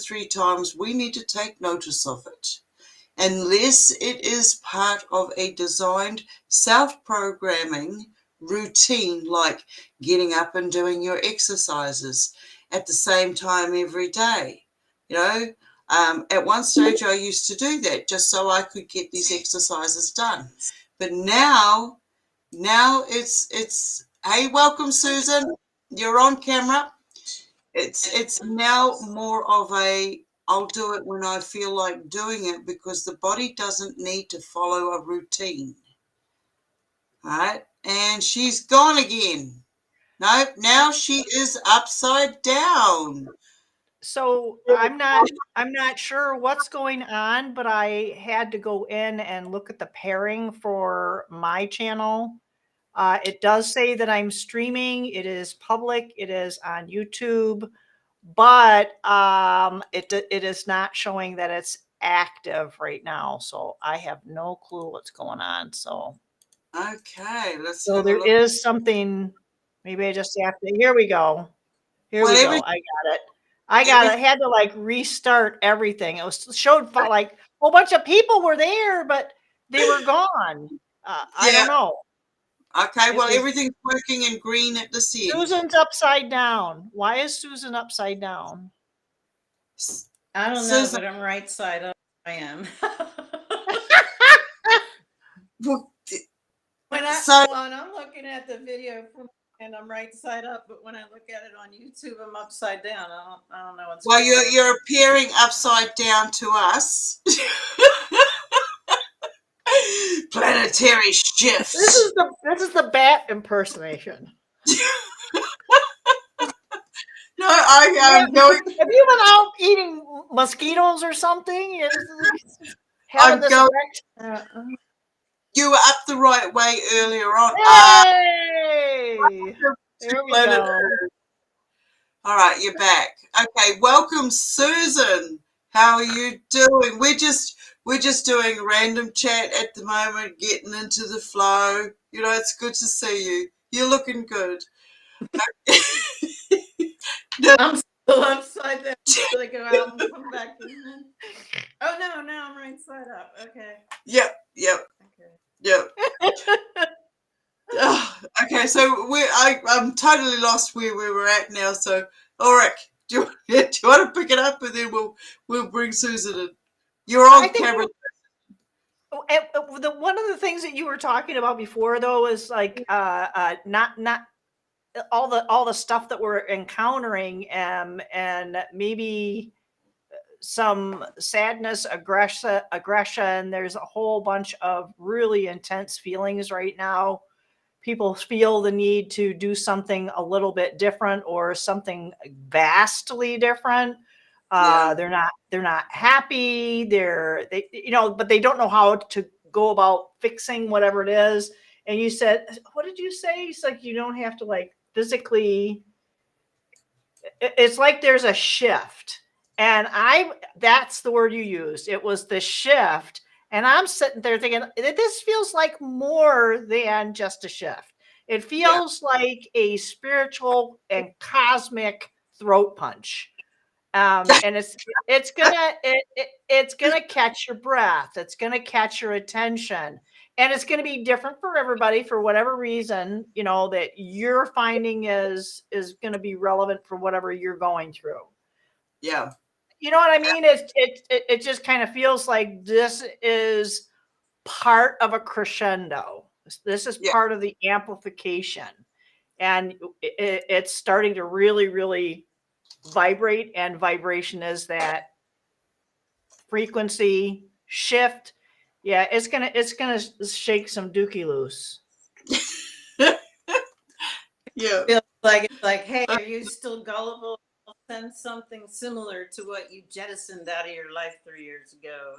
3 times, we need to take notice of it. Unless it is part of a designed self-programming routine, like getting up and doing your exercises at the same time every day. At one stage I used to do that just so I could get these exercises done. But now it's hey, welcome Susan, you're on camera. It's now more of a I'll do it when I feel like doing it, because the body doesn't need to follow a routine. All right, and she's gone again. No, now she is upside down. So I'm not sure what's going on, but I had to go in and look at the pairing for my channel. It does say that I'm streaming. It is public. It is on YouTube, but it is not showing that it's active right now. So I have no clue what's going on. So okay, let's so have there a look. is something. Maybe I just have to. Here we go. Here we go. I got it. I had to like restart everything. It was showed like a whole bunch of people were there, but they were gone. I don't know. Okay, well, everything's working in green at this end. Susan's upside down. Why is Susan upside down? I don't know, but I'm right side up. I am. When I'm looking at the video and I'm right side up, but when I look at it on YouTube, I'm upside down. I don't know what's going on. You're appearing upside down to us. Planetary shifts. This is the bat impersonation. No, I'm going. Have you been out eating mosquitoes or something? I'm going. You were up the right way earlier on. Hey! There we go. All right, you're back. Okay, welcome, Susan. How are you doing? We're just doing random chat at the moment, getting into the flow. It's good to see you. You're looking good. I'm still upside down until I go out and come back in. Oh no, I'm right side up. Okay. Yep. Okay. Yep. Okay, so I'm totally lost where we were at now. So, Ulrich, do you want to pick it up, and then we'll bring Susan in. You're on camera. One of the things that you were talking about before, though, is like not all the stuff that we're encountering, and maybe some sadness, aggression. There's a whole bunch of really intense feelings right now. People feel the need to do something a little bit different or something vastly different. They're not happy. But they don't know how to go about fixing whatever it is. And you said, what did you say? It's like you don't have to like physically. It's like there's a shift. And that's the word you used. It was the shift. And I'm sitting there thinking, this feels like more than just a shift. It feels like a spiritual and cosmic throat punch. And it's gonna catch your breath. It's gonna catch your attention. And it's going to be different for everybody for whatever reason, that you're finding is going to be relevant for whatever you're going through. Yeah. You know what I mean? It just kind of feels like this is part of a crescendo. This is part of the amplification. And it's starting to really, really vibrate. And vibration is that frequency shift. Yeah, it's gonna shake some dookie loose. Yeah, feels like it's like, hey, are you still gullible? I'll send something similar to what you jettisoned out of your life 3 years ago.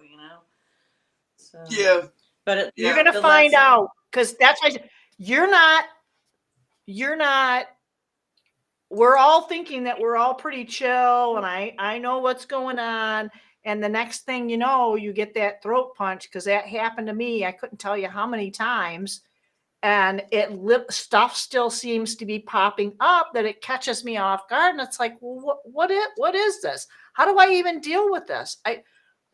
So yeah, but you're gonna find out, because that's why you're not. We're all thinking that we're all pretty chill, and I know what's going on. And the next thing you know, you get that throat punch, because that happened to me. I couldn't tell you how many times. And stuff still seems to be popping up that it catches me off guard. And it's like, well, what is this? How do I even deal with this?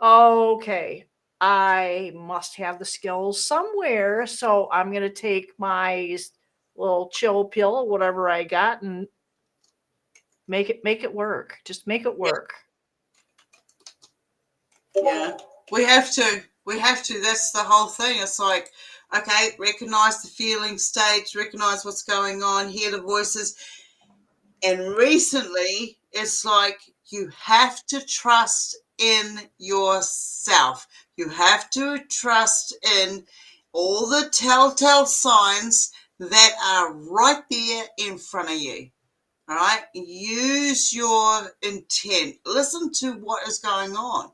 Okay, I must have the skills somewhere. So I'm going to take my little chill pill, whatever I got, and make it work. Just make it work. Yeah, we have to. We have to. That's the whole thing. It's like, okay, recognize the feeling states, recognize what's going on, hear the voices. And recently, it's like you have to trust in yourself. You have to trust in all the telltale signs that are right there in front of you. All right. Use your intent. Listen to what is going on.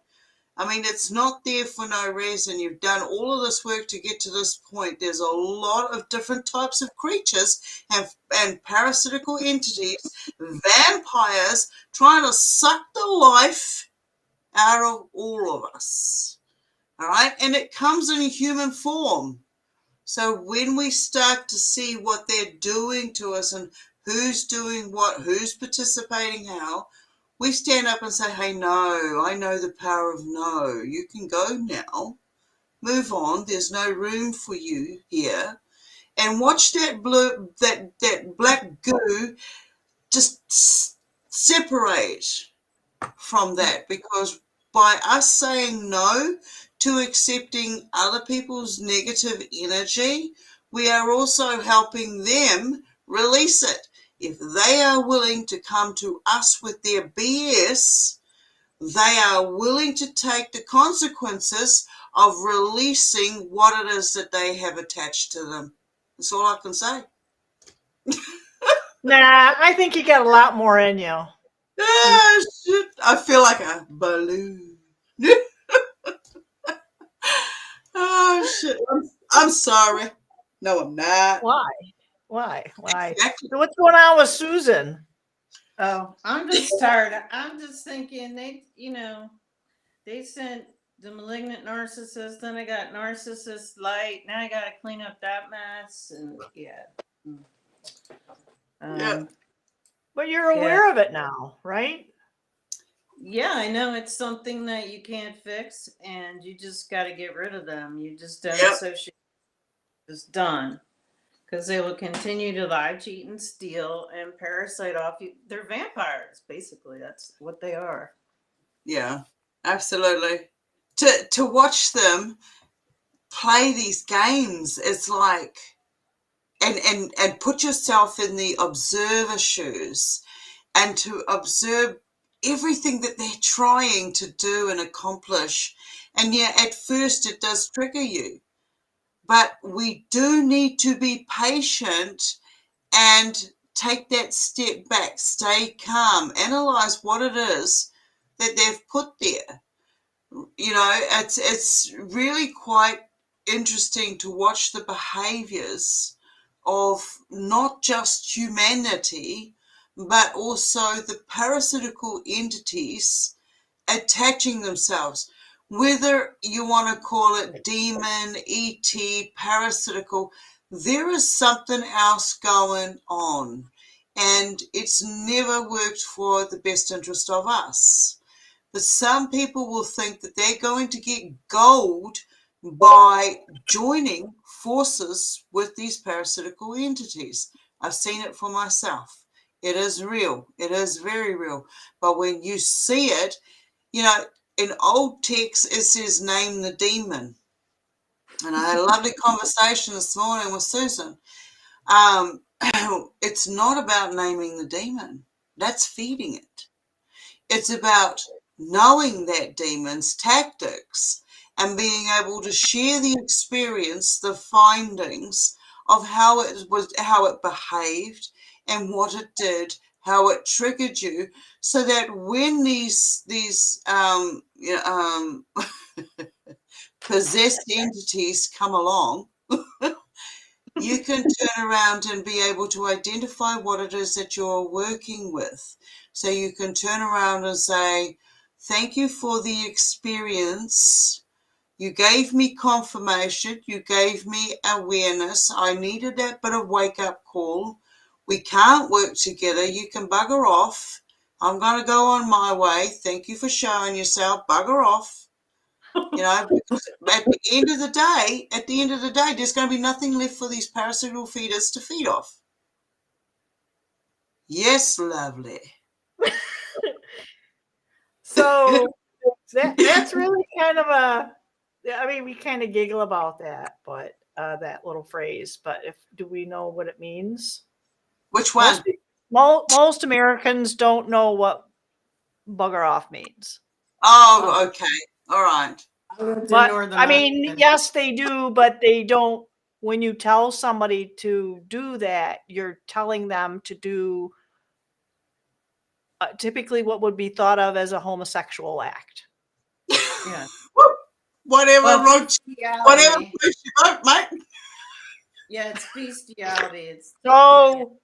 I mean, it's not there for no reason. You've done all of this work to get to this point. There's a lot of different types of creatures and parasitical entities, vampires, trying to suck the life out of all of us. All right. And it comes in human form. So when we start to see what they're doing to us and who's doing what, who's participating how, we stand up and say, hey, no, I know the power of no. You can go now. Move on. There's no room for you here. And watch that blue, that black goo just separate from that, because by us saying no to accepting other people's negative energy, we are also helping them release it. If they are willing to come to us with their BS, they are willing to take the consequences of releasing what it is that they have attached to them. That's all I can say. Nah, I think you got a lot more in you. Ah, shit. I feel like a balloon. Oh, shit. I'm sorry. No, I'm not. Why? Exactly. So what's going on with Susan? Oh, I'm just tired. I'm just thinking they sent the malignant narcissist, then I got narcissist light. Now I got to clean up that mess, and yeah. Yeah. But you're aware of it now, right? Yeah, I know it's something that you can't fix, and you just got to get rid of them. You just don't Yep. associate. Just done. Because they will continue to lie, cheat, and steal and parasite off you. They're vampires, basically. That's what they are. Yeah, absolutely. To watch them play these games, it's like, and put yourself in the observer shoes and to observe everything that they're trying to do and accomplish. And yeah, at first it does trigger you, but we do need to be patient and take that step back, stay calm, analyze what it is that they've put there. You know, it's really quite interesting to watch the behaviors of not just humanity, but also the parasitical entities attaching themselves. Whether you want to call it demon, ET, parasitical, there is something else going on. And it's never worked for the best interest of us. But some people will think that they're going to get gold by joining forces with these parasitical entities. I've seen it for myself. It is real. It is very real. But when you see it, you know, in old text, it says name the demon. And I had a lovely conversation this morning with Susan. It's not about naming the demon. That's feeding it. It's about knowing that demon's tactics and being able to share the experience, the findings of how it behaved and what it did, how it triggered you, so that when these possessed entities come along, you can turn around and be able to identify what it is that you're working with. So you can turn around and say, thank you for the experience. You gave me confirmation. You gave me awareness. I needed that bit of wake-up call. We can't work together. You can bugger off. I'm going to go on my way. Thank you for showing yourself. Bugger off. Because at the end of the day, there's going to be nothing left for these parasitic feeders to feed off. Yes, lovely. So that's really kind of we kind of giggle about that, but that little phrase. But do we know what it means? Which one? Most Americans don't know what bugger off means. Oh, okay. All right. But I mean, yes, they do, but they don't. When you tell somebody to do that, you're telling them to do typically what would be thought of as a homosexual act. Yeah. Whatever floats your boat, mate. Yeah, it's bestiality. It's so.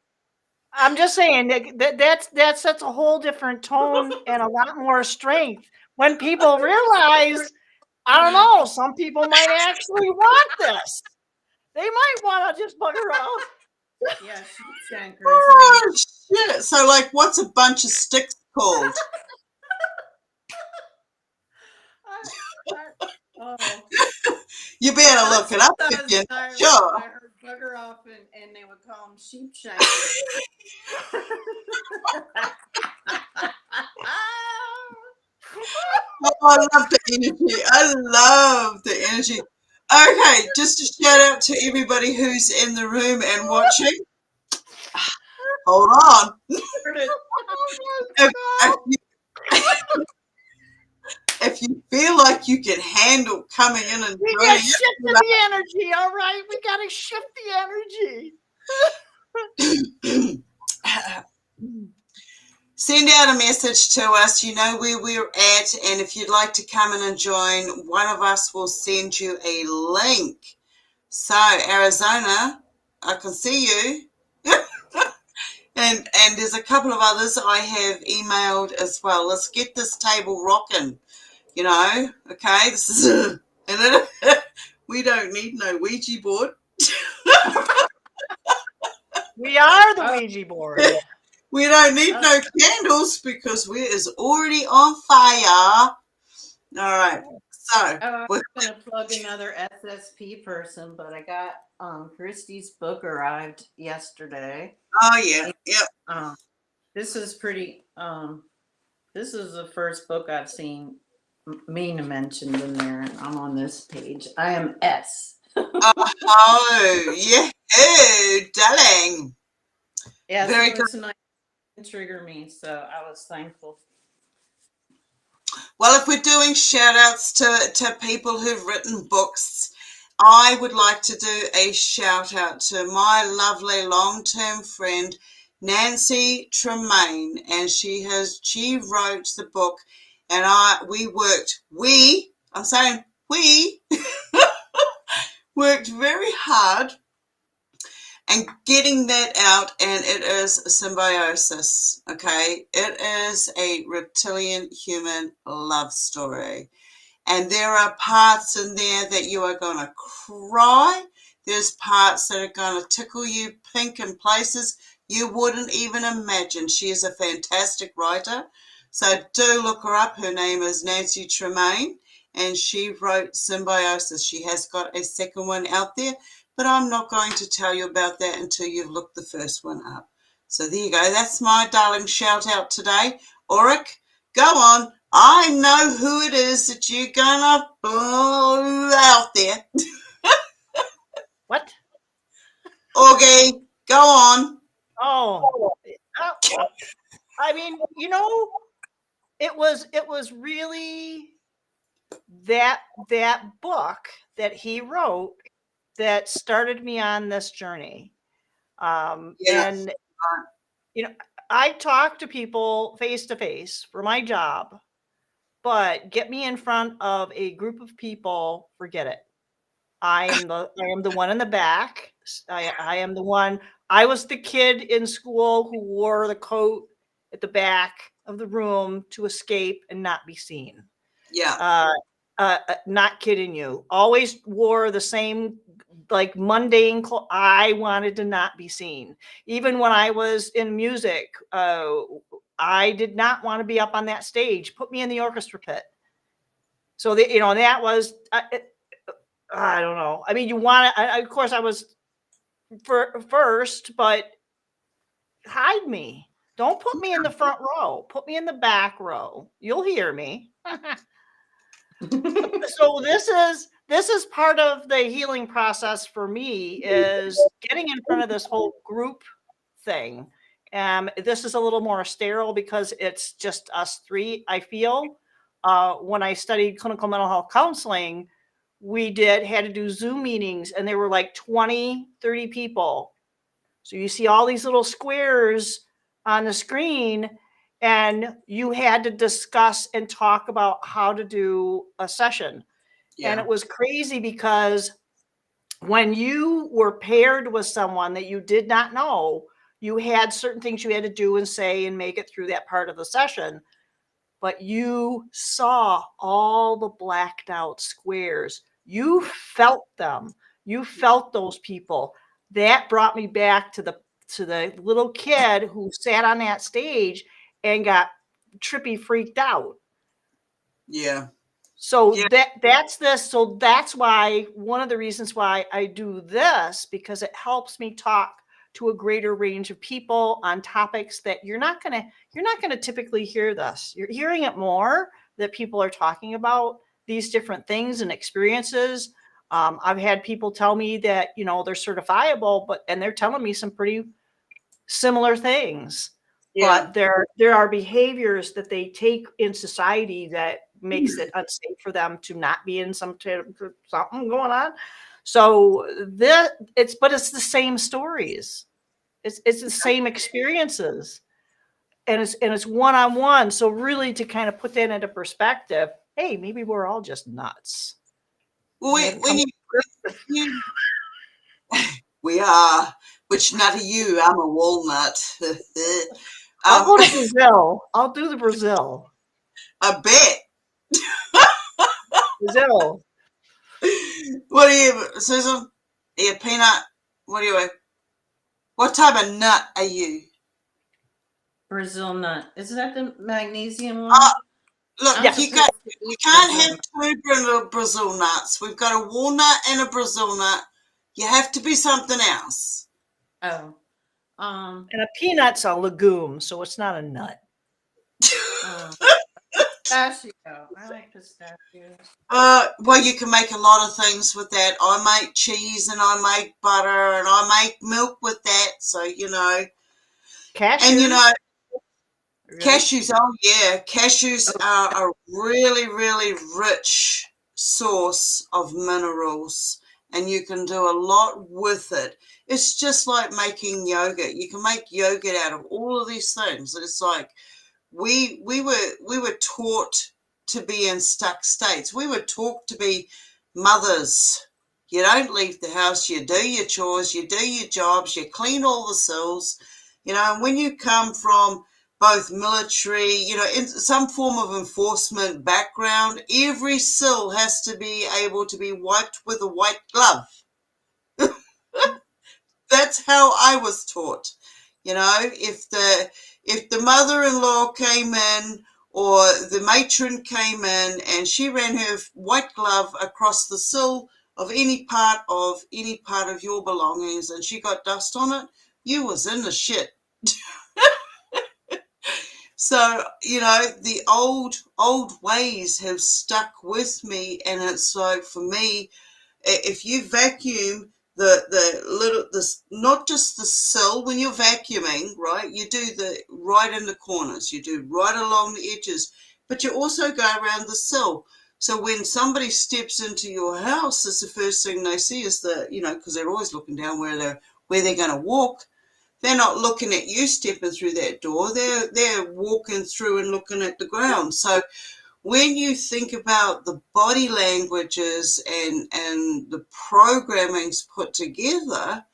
I'm just saying that sets a whole different tone and a lot more strength when people realize, I don't know, some people might actually want this. They might want to just bugger off. Yeah, sheep shankers. Oh, shit. So, like, what's a bunch of sticks called? You better look it up if you're not sure. I heard bugger off and they would call them sheep shankers. Oh, I love the energy. I love the energy. Okay, just a shout out to everybody who's in the room and watching. Hold on. If you feel like you can handle coming in and we got to shift the energy, all right? We got to shift the energy. Send out a message to us. You know where we're at, and if you'd like to come in and join, one of us will send you a link. So, Arizona, I can see you. and there's a couple of others I have emailed as well. Let's get this table rocking. Okay, this is we don't need no Ouija board. We are the Ouija board. We don't need no candles because we're already on fire. All right, so I was going to plug another SSP person, but I got Christy's book arrived yesterday. Oh yeah, yep. This is pretty. This is the first book I've seen Mina mentioned in there, and I'm on this page. I am S. Oh yeah, darling. Yeah, very so good. Nice to trigger me, so I was thankful. Well, if we're doing shout outs to people who've written books, I would like to do a shout out to my lovely long-term friend Nancy Tremaine, and she wrote the book, and we worked very hard and getting that out, and it is Symbiosis. Okay, it is a reptilian human love story, and there are parts in there that you are going to cry. There's parts that are going to tickle you pink in places you wouldn't even imagine. She is a fantastic writer, so do look her up. Her name is Nancy Tremaine, and she wrote Symbiosis. She has got a second one out there, but I'm not going to tell you about that until you've looked the first one up. So there you go. That's my darling shout out today. Auric, go on. I know who it is that you're gonna blow out there. What? Okay, go on. Oh, I mean, it was really that book that he wrote that started me on this journey. And I talk to people face to face for my job, but get me in front of a group of people, forget it. I am the one in the back. I am the one. I was the kid in school who wore the coat at the back of the room to escape and not be seen. Yeah. Not kidding you. Always wore the same like mundane clothes. I wanted to not be seen. Even when I was in music, I did not want to be up on that stage. Put me in the orchestra pit. So that was, I don't know. I mean, you want to, of course I was first, but hide me. Don't put me in the front row. Put me in the back row. You'll hear me. So this is part of the healing process for me, is getting in front of this whole group thing. This is a little more sterile because it's just us three. I feel when I studied clinical mental health counseling, we had to do Zoom meetings, and there were like 20, 30 people. So you see all these little squares on the screen, and you had to discuss and talk about how to do a session. Yeah. And it was crazy because when you were paired with someone that you did not know, you had certain things you had to do and say and make it through that part of the session. But you saw all the blacked out squares. You felt them. You felt those people. That brought me back to the little kid who sat on that stage and got trippy freaked out. Yeah. So that's this. So that's why, one of the reasons why I do this, because it helps me talk to a greater range of people on topics that you're not gonna typically hear this. You're hearing it more, that people are talking about these different things and experiences. I've had people tell me that, they're certifiable, and they're telling me some pretty similar things. Yeah. But there are behaviors that they take in society that makes it unsafe for them to not be in something going on. So it's the same stories. It's the same experiences. And it's one-on-one. So really, to kind of put that into perspective, hey, maybe we're all just nuts. Well, we are. Which nut are you? I'm a walnut. I'll go to Brazil. I'll do the Brazil. I bet. Brazil. What are you, Susan? Are you a peanut? What type of nut are you? Brazil nut. Is that the magnesium one? Look, Yes. we can't have two Brazil nuts. We've got a walnut and a Brazil nut. You have to be something else. Oh. And a peanut's a legume, so it's not a nut. Pistachio. I like pistachios. Well, you can make a lot of things with that. I make cheese and I make butter and I make milk with that. So, Cashews. And Really? Cashews, oh yeah, cashews are a really, really rich source of minerals, and you can do a lot with it. It's just like making yogurt. You can make yogurt out of all of these things. It's like we were taught to be in stuck states. We were taught to be mothers. You don't leave the house. You do your chores. You do your jobs. You clean all the sills. And when you come from both military, in some form of enforcement background, every sill has to be able to be wiped with a white glove. That's how I was taught. If the mother-in-law came in or the matron came in and she ran her white glove across the sill of any part of your belongings and she got dust on it, you was in the shit. So, the old ways have stuck with me, and it's like, for me, if you vacuum not just the sill, when you're vacuuming, right, you do right in the corners, you do right along the edges, but you also go around the sill. So when somebody steps into your house, it's the first thing they see is because they're always looking down where they're going to walk. They're not looking at you stepping through that door. They're walking through and looking at the ground. So when you think about the body languages and the programmings put together,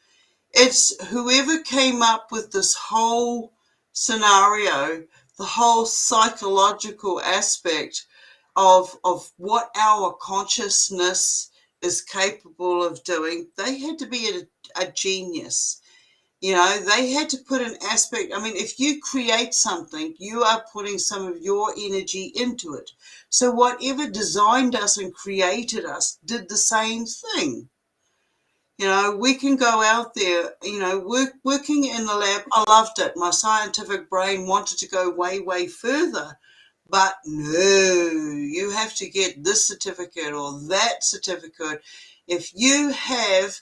it's whoever came up with this whole scenario, the whole psychological aspect of what our consciousness is capable of doing. They had to be a genius. You know, they had to put an aspect. I mean, if you create something, you are putting some of your energy into it. So whatever designed us and created us did the same thing. You know, we can go out there, you know, working in the lab. I loved it. My scientific brain wanted to go way, way further. But no, you have to get this certificate or that certificate. If you have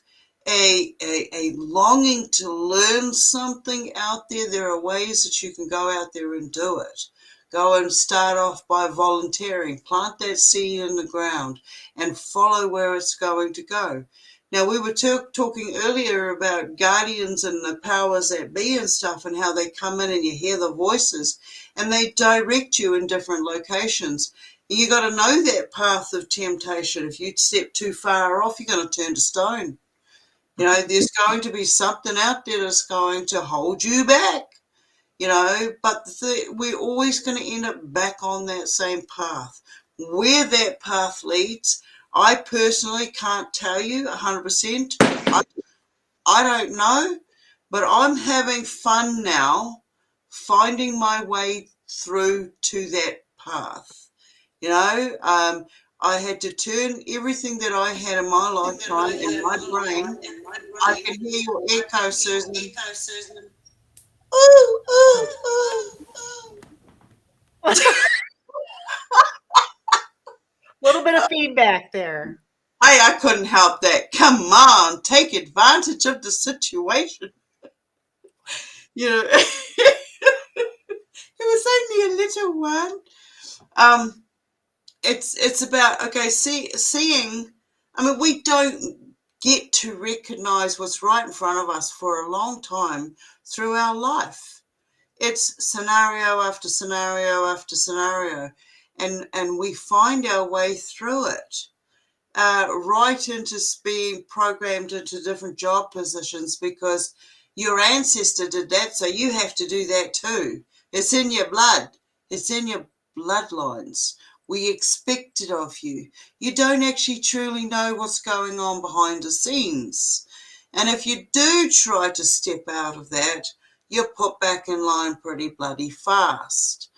a longing to learn something out there, there are ways that you can go out there and do it. Go and start off by volunteering, plant that seed in the ground and follow where it's going to go. Now, we were talking earlier about guardians and the powers that be and stuff and how they come in and you hear the voices and they direct you in different locations. And you got to know that path of temptation. If you step too far off, you're going to turn to stone. You know, there's going to be something out there that's going to hold you back, you know, but we're always going to end up back on that same path. Where that path leads, I personally can't tell you 100%. I don't know, but I'm having fun now finding my way through to that path. You know, I had to turn everything that I had in my lifetime in my brain. I can hear your echo, Susan. Ooh, ooh, ooh. A little bit of feedback there. Hey, I couldn't help that. Come on, take advantage of the situation. You know, it was only a little one. It's about, okay, seeing. I mean, we don't get to recognize what's right in front of us for a long time through our life. It's scenario after scenario after scenario, and we find our way through it. Right into being programmed into different job positions because your ancestor did that, so you have to do that too. It's in your blood. It's in your bloodlines. We expect it of you. You don't actually truly know what's going on behind the scenes. And if you do try to step out of that, you're put back in line pretty bloody fast.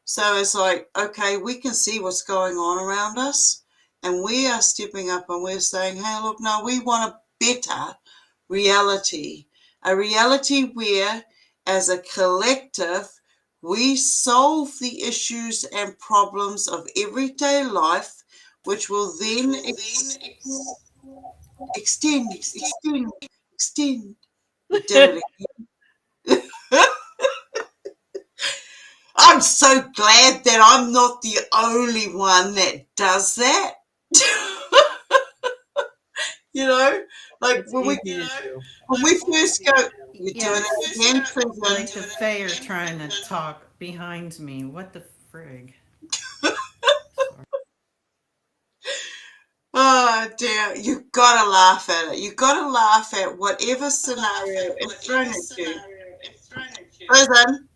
So it's like, okay, we can see what's going on around us. And we are stepping up and we're saying, hey, look, no, we want a better reality. A reality where, as a collective, we solve the issues and problems of everyday life, which will then extend. We did it again. I'm so glad that I'm not the only one that does that. You know, like It's when easy to do. we first go, you're Yeah, doing it again, like Susan. the Fae are trying to talk behind me. What the frig? Sorry. Oh dear, you've got to laugh at it. You've got to laugh at whatever scenario is thrown at you. Susan,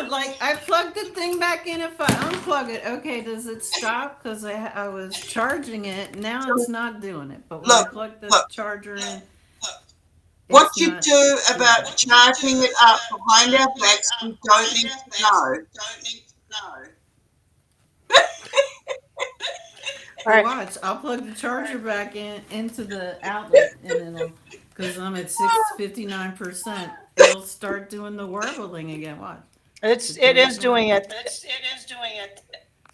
Like I plugged the thing back in. If I unplug it, okay, does it stop? Because I was charging it. Now it's not doing it. But when I look, plug the look. charger in, What it's you not do doing about it. charging it up behind our backs, we don't need to know. All Well, right. watch. I'll plug the charger back in into the outlet, and it'll, because I'm at 659%. It'll start doing the warbling again. Watch. It is doing it.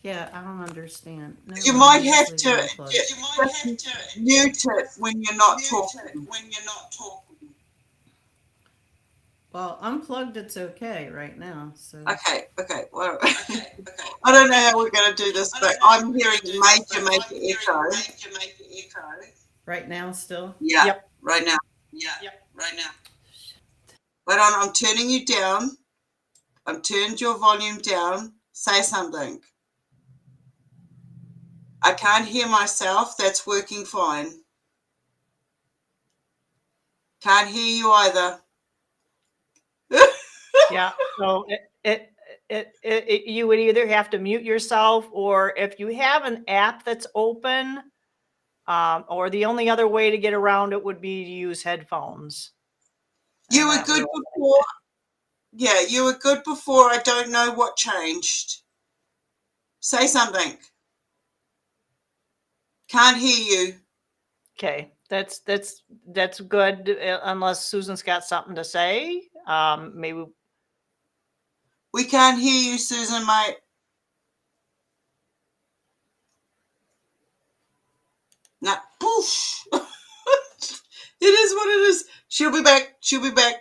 Yeah, I don't understand. Never You mind. might I'll just have leave to it unplugged. just mute it when you're not talking. Well, unplugged. It's okay right now. So Okay. Well, I don't know how we're going to do this, but I'm hearing major echo. right now, still. Yeah, Yep. right now. Wait on, I'm turning you down. I've turned your volume down. Say something. I can't hear myself. That's working fine. Can't hear you either. Yeah. So you would either have to mute yourself, or if you have an app that's open, Or the only other way to get around it would be to use headphones. You And were that good really- before. Yeah, you were good before. I don't know what changed. Say something. Can't hear you. Okay, that's good. Unless Susan's got something to say, maybe. We can't hear you, Susan, mate. Nah, poof. It is what it is. She'll be back. She'll be back.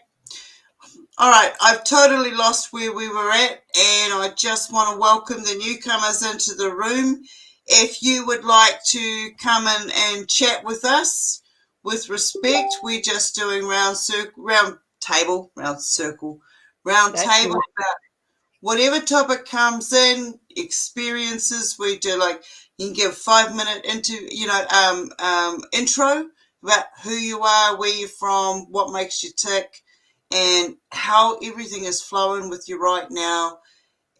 All right, I've totally lost where we were at, and I just want to welcome the newcomers into the room. If you would like to come in and chat with us, with respect, we're just doing round table about whatever topic comes in, experiences. We do like you can give 5 minute intro about who you are, where you're from, what makes you tick, and how everything is flowing with you right now.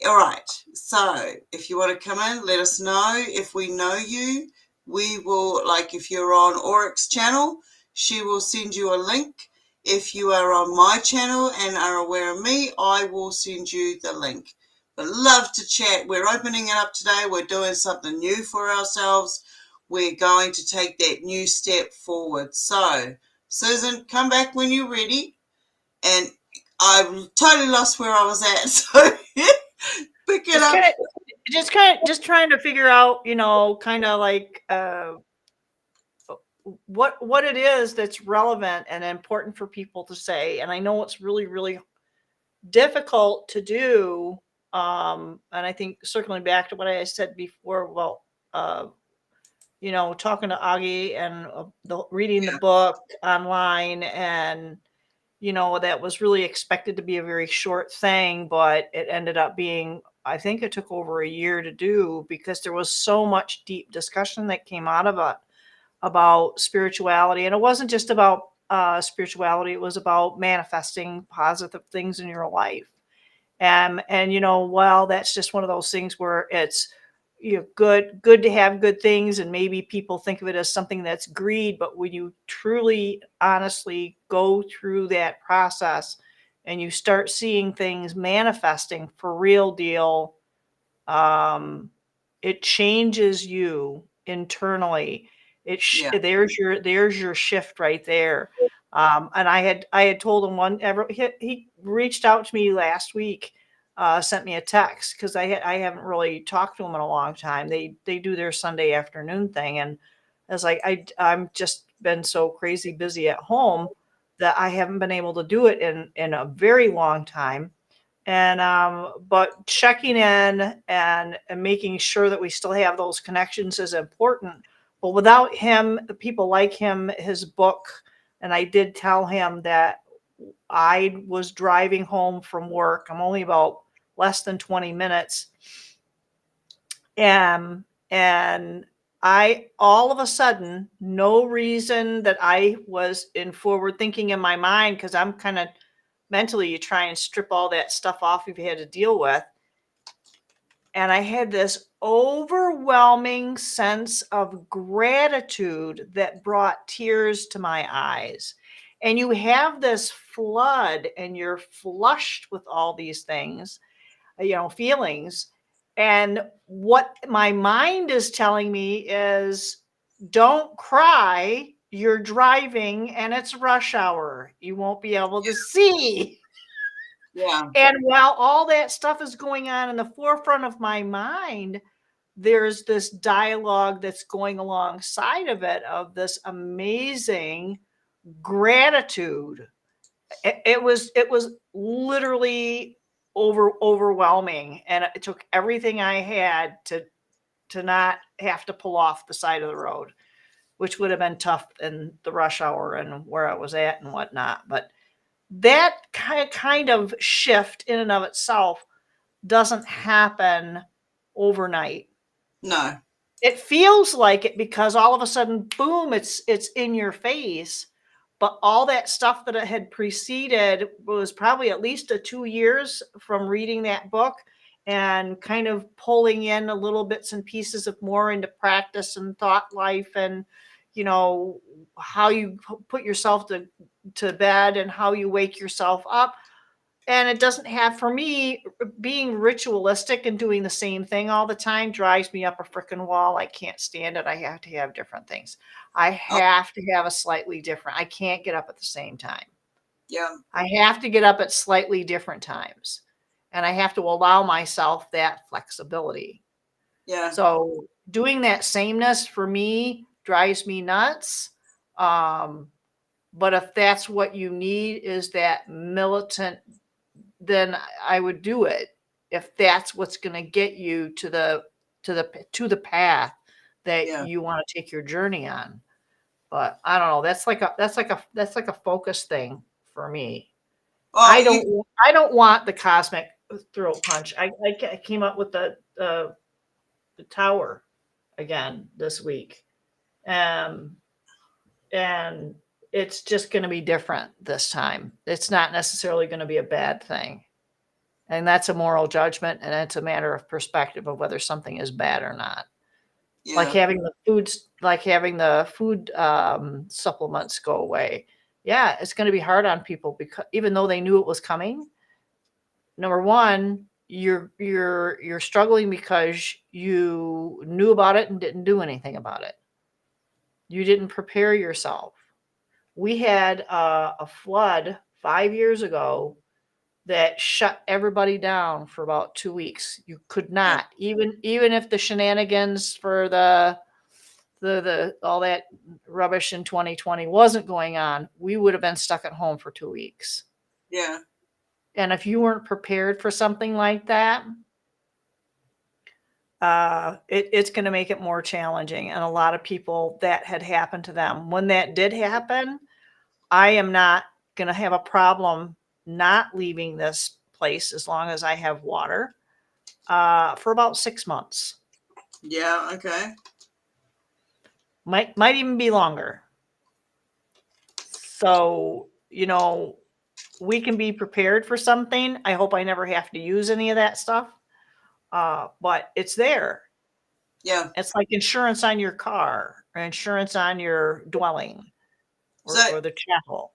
All right, so if you want to come in, let us know. If we know you, we will, like if you're on Oryx's channel, she will send you a link. If you are on my channel and are aware of me, I will send you the link. But love to chat. We're opening it up today. We're doing something new for ourselves. We're going to take that new step forward. So, Susan, come back when you're ready. And I've totally lost where I was at. So pick it up. Just trying to figure out, kind of like what it is that's relevant and important for people to say. And I know it's really, really difficult to do. And I think circling back to what I said before, well, talking to Augie and reading the book online, and that was really expected to be a very short thing, but it ended up being, I think it took over a year to do, because there was so much deep discussion that came out of it about spirituality. And it wasn't just about spirituality, it was about manifesting positive things in your life. And well, that's just one of those things where it's good to have good things, and maybe people think of it as something that's greed. But when you truly honestly go through that process and you start seeing things manifesting for real deal, it changes you internally. There's your shift right there. And I had told him he reached out to me last week, sent me a text, because I haven't really talked to him in a long time. They do their Sunday afternoon thing, and I was like, I'm just been so crazy busy at home that I haven't been able to do it in a very long time. And but checking in and making sure that we still have those connections is important. But without him, the people like him, his book, and I did tell him that I was driving home from work. I'm only about less than 20 minutes. And I, all of a sudden, no reason that I was in forward thinking in my mind, because I'm kind of mentally, you try and strip all that stuff off you've had to deal with. And I had this overwhelming sense of gratitude that brought tears to my eyes. And you have this flood and you're flushed with all these things, feelings. And what my mind is telling me is, don't cry. You're driving and it's rush hour. You won't be able to see. Yeah. And while all that stuff is going on in the forefront of my mind, there's this dialogue that's going alongside of it, of this amazing gratitude. It was literally overwhelming, and it took everything I had to not have to pull off the side of the road, which would have been tough in the rush hour and where I was at and whatnot. But that kind of shift in and of itself doesn't happen overnight. No. It feels like it because all of a sudden, boom, it's in your face. But all that stuff that it had preceded was probably at least 2 years from reading that book and kind of pulling in a little bits and pieces of more into practice and thought life and you know, how you put yourself to bed and how you wake yourself up. And it doesn't have, for me, being ritualistic and doing the same thing all the time drives me up a freaking wall. I can't stand it. I have to have different things. I Oh, have to have a slightly different. I can't get up at the same time. yeah, I have to get up at slightly different times. And I have to allow myself that flexibility. yeah, So doing that sameness for me drives me nuts. But if that's what you need, is that militant, then I would do it. If that's what's going to get you to the path that yeah. you want to take your journey on. But I don't know. That's like a focus thing for me. Oh, I don't want the cosmic throat punch. I came up with the tower again this week. Um, and it's just going to be different this time. It's not necessarily going to be a bad thing. And that's a moral judgment, and it's a matter of perspective of whether something is bad or not. Like yeah, having the food supplements go away. Yeah, it's going to be hard on people, because even though they knew it was coming, number one, you're struggling because you knew about it and didn't do anything about it. You didn't prepare yourself. We had a flood 5 years ago that shut everybody down for about 2 weeks. You could yeah, not, even if the shenanigans for the all that rubbish in 2020 wasn't going on, we would have been stuck at home for 2 weeks. yeah. And if you weren't prepared for something like that, it's going to make it more challenging. And a lot of people, that had happened to them. When that did happen, I am not going to have a problem not leaving this place as long as I have water, for about 6 months. Yeah, okay. Might even be longer. So, we can be prepared for something. I hope I never have to use any of that stuff. But it's there. Yeah. It's like insurance on your car or insurance on your dwelling So, or the chapel.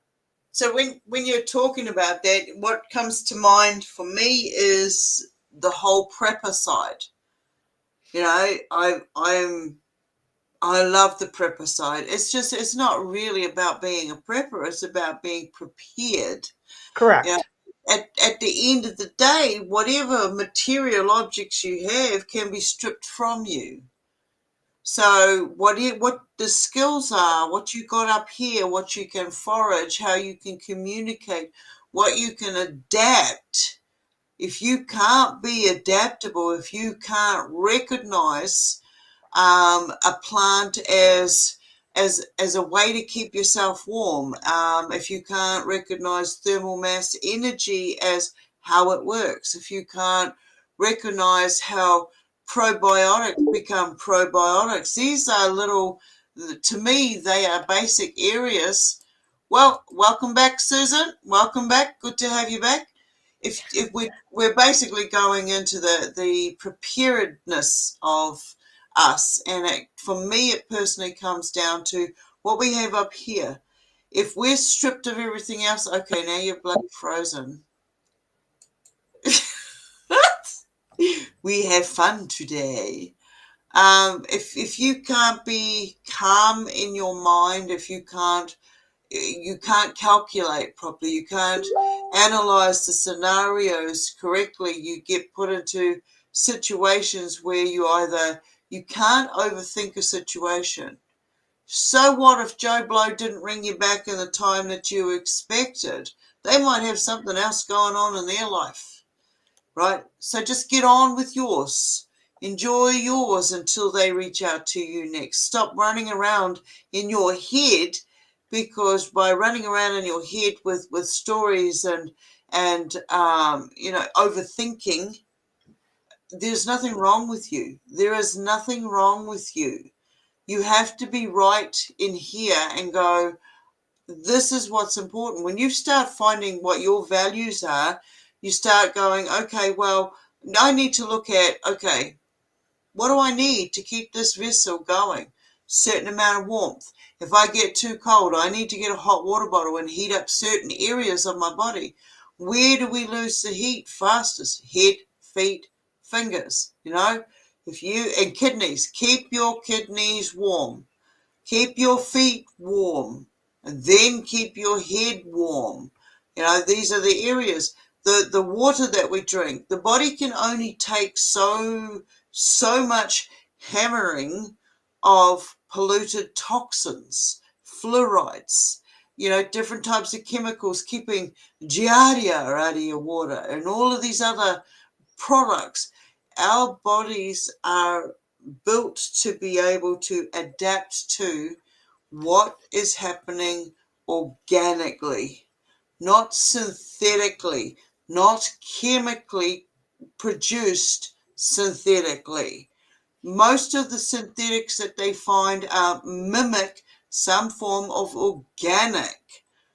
so when you're talking about that, what comes to mind for me is the whole prepper side. You know, I love the prepper side. It's not really about being a prepper. It's about being prepared. You know, Correct. at the end of the day, whatever material objects you have can be stripped from you. So what the skills are, what you got up here, what you can forage, how you can communicate, what you can adapt. If you can't be adaptable, if you can't recognize a plant as a way to keep yourself warm, if you can't recognize thermal mass energy as how it works, if you can't recognize how probiotics become probiotics, these are little, to me, they are basic areas. Well, welcome back, Susan. Welcome back. Good to have you back. If we're basically going into the preparedness of us, and for me it personally comes down to what we have up here. If we're stripped of everything else, okay, now you're bloody frozen. We have fun today. If you can't be calm in your mind, if you can't calculate properly, you can't analyze the scenarios correctly, you get put into situations where you can't overthink a situation. So what if Joe Blow didn't ring you back in the time that you expected? They might have something else going on in their life, right? So just get on with yours. Enjoy yours until they reach out to you next. Stop running around in your head, because by running around in your head with stories and overthinking, there's nothing wrong with you. There is nothing wrong with you. You have to be right in here and go, this is what's important. When you start finding what your values are, you start going, okay, well, I need to look at, okay, what do I need to keep this vessel going? certain amount of warmth. If I get too cold, I need to get a hot water bottle and heat up certain areas of my body. Where do we lose the heat fastest? Head, feet, fingers, and kidneys. Keep your kidneys warm. Keep your feet warm, and then keep your head warm. These are the areas. The water that we drink, the body can only take so much hammering of polluted toxins, fluorides, different types of chemicals, keeping giardia out of your water, and all of these other products. Our bodies are built to be able to adapt to what is happening organically, not synthetically, not chemically produced synthetically. Most of the synthetics that they find mimic some form of organic.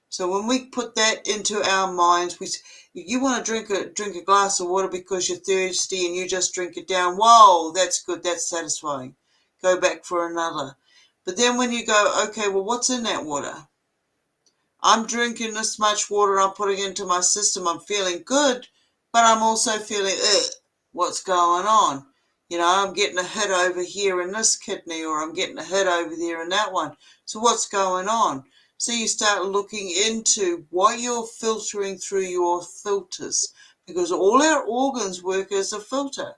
So when we put that into our minds, you want to drink a glass of water because you're thirsty and you just drink it down. Whoa, that's good, that's satisfying. Go back for another. But then when you go, okay, well, what's in that water? I'm drinking this much water, I'm putting it into my system, I'm feeling good, but I'm also feeling, what's going on? I'm getting a hit over here in this kidney, or I'm getting a hit over there in that one. So what's going on? So you start looking into what you're filtering through your filters, because all our organs work as a filter.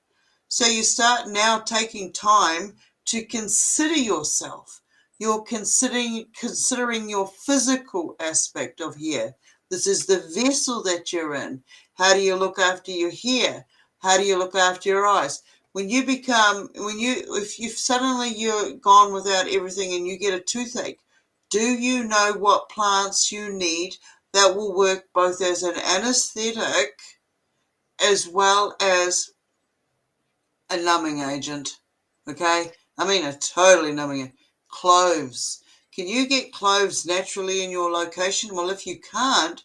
So you start now taking time to consider yourself. You're considering your physical aspect of here. This is the vessel that you're in. How do you look after your hair? How do you look after your eyes? If you're gone without everything and you get a toothache, do you know what plants you need that will work both as an anesthetic as well as a numbing agent? Okay? I mean a totally numbing agent. Cloves. Can you get cloves naturally in your location? Well, if you can't,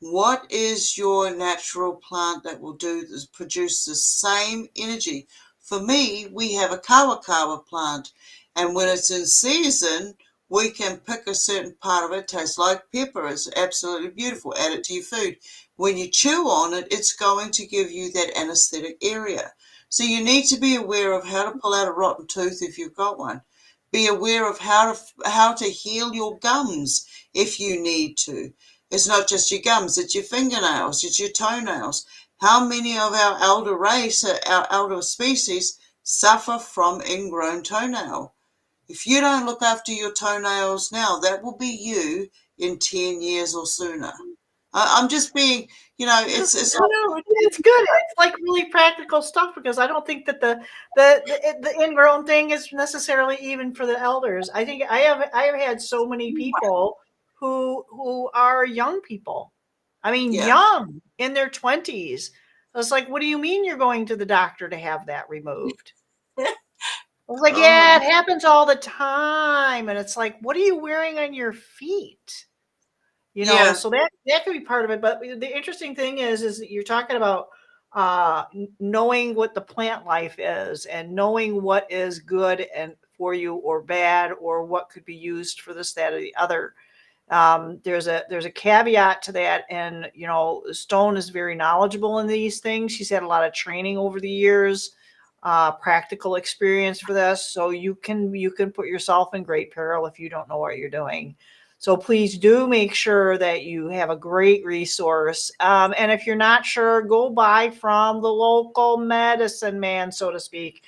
what is your natural plant that will produce the same energy? For me, we have a kawa plant, and when it's in season, we can pick a certain part of it. Tastes like pepper. It's absolutely beautiful. Add it to your food. When you chew on it, it's going to give you that anesthetic area. So you need to be aware of how to pull out a rotten tooth if you've got one. Be aware of how to heal your gums if you need to. It's not just your gums, it's your fingernails, it's your toenails. How many of our elder species suffer from ingrown toenail? If you don't look after your toenails now, that will be you in 10 years or sooner. I'm just being, it's it's good. It's like really practical stuff, because I don't think that the ingrown thing is necessarily even for the elders. I think I have had so many people who are young people. I mean, young in their 20s. It's like, what do you mean you're going to the doctor to have that removed? I was like, yeah, it happens all the time. And it's like, what are you wearing on your feet? So that could be part of it. But the interesting thing is that you're talking about knowing what the plant life is, and knowing what is good and for you or bad, or what could be used for this, that, or the other. There's a caveat to that, and Stone is very knowledgeable in these things. She's had a lot of training over the years, practical experience for this, so you can put yourself in great peril if you don't know what you're doing. So please do make sure that you have a great resource. And if you're not sure, go buy from the local medicine man, so to speak.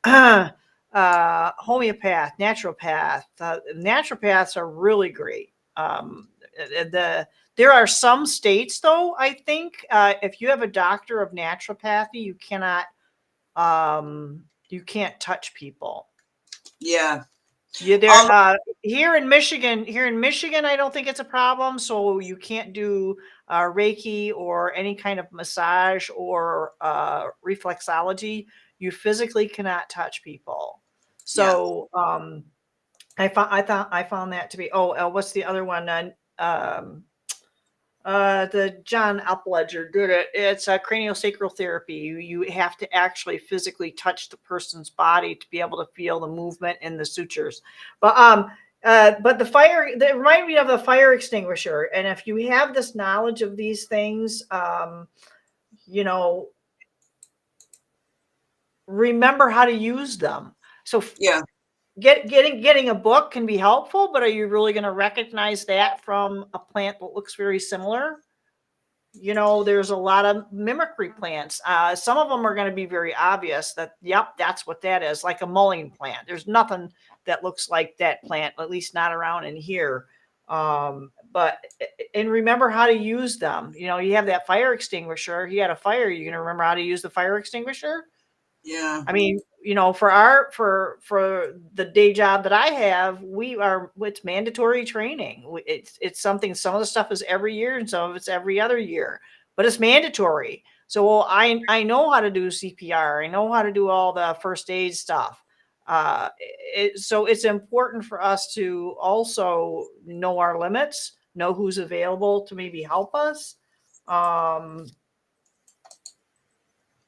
Homeopath, naturopath. Naturopaths are really great. There are some states, though, I think, if you have a doctor of naturopathy, you can't touch people. Yeah. Here in Michigan, I don't think it's a problem. So you can't do Reiki or any kind of massage or reflexology. You physically cannot touch people. So I found that to be. What's the other one? The John Upledger did it. It's a craniosacral therapy. You have to actually physically touch the person's body to be able to feel the movement in the sutures. But the fire, that reminded me of the fire extinguisher. And if you have this knowledge of these things, you know, remember how to use them. So Yeah. getting a book can be helpful, but are you really going to recognize that from a plant that looks very similar? You know, there's a lot of mimicry plants. Some of them are going to be very obvious that, yep, that's what that is, like a mullein plant. There's nothing that looks like that plant, at least not around in here. But and remember how to use them. You know, you have that fire extinguisher. You had a fire. You're going to remember how to use the fire extinguisher. Yeah. I mean, you know, for the day job that I have, it's mandatory training. It's something. Some of the stuff is every year, and some of it's every other year, but it's mandatory. So I know how to do CPR. I know how to do all the first aid stuff. So it's important for us to also know our limits, know who's available to maybe help us.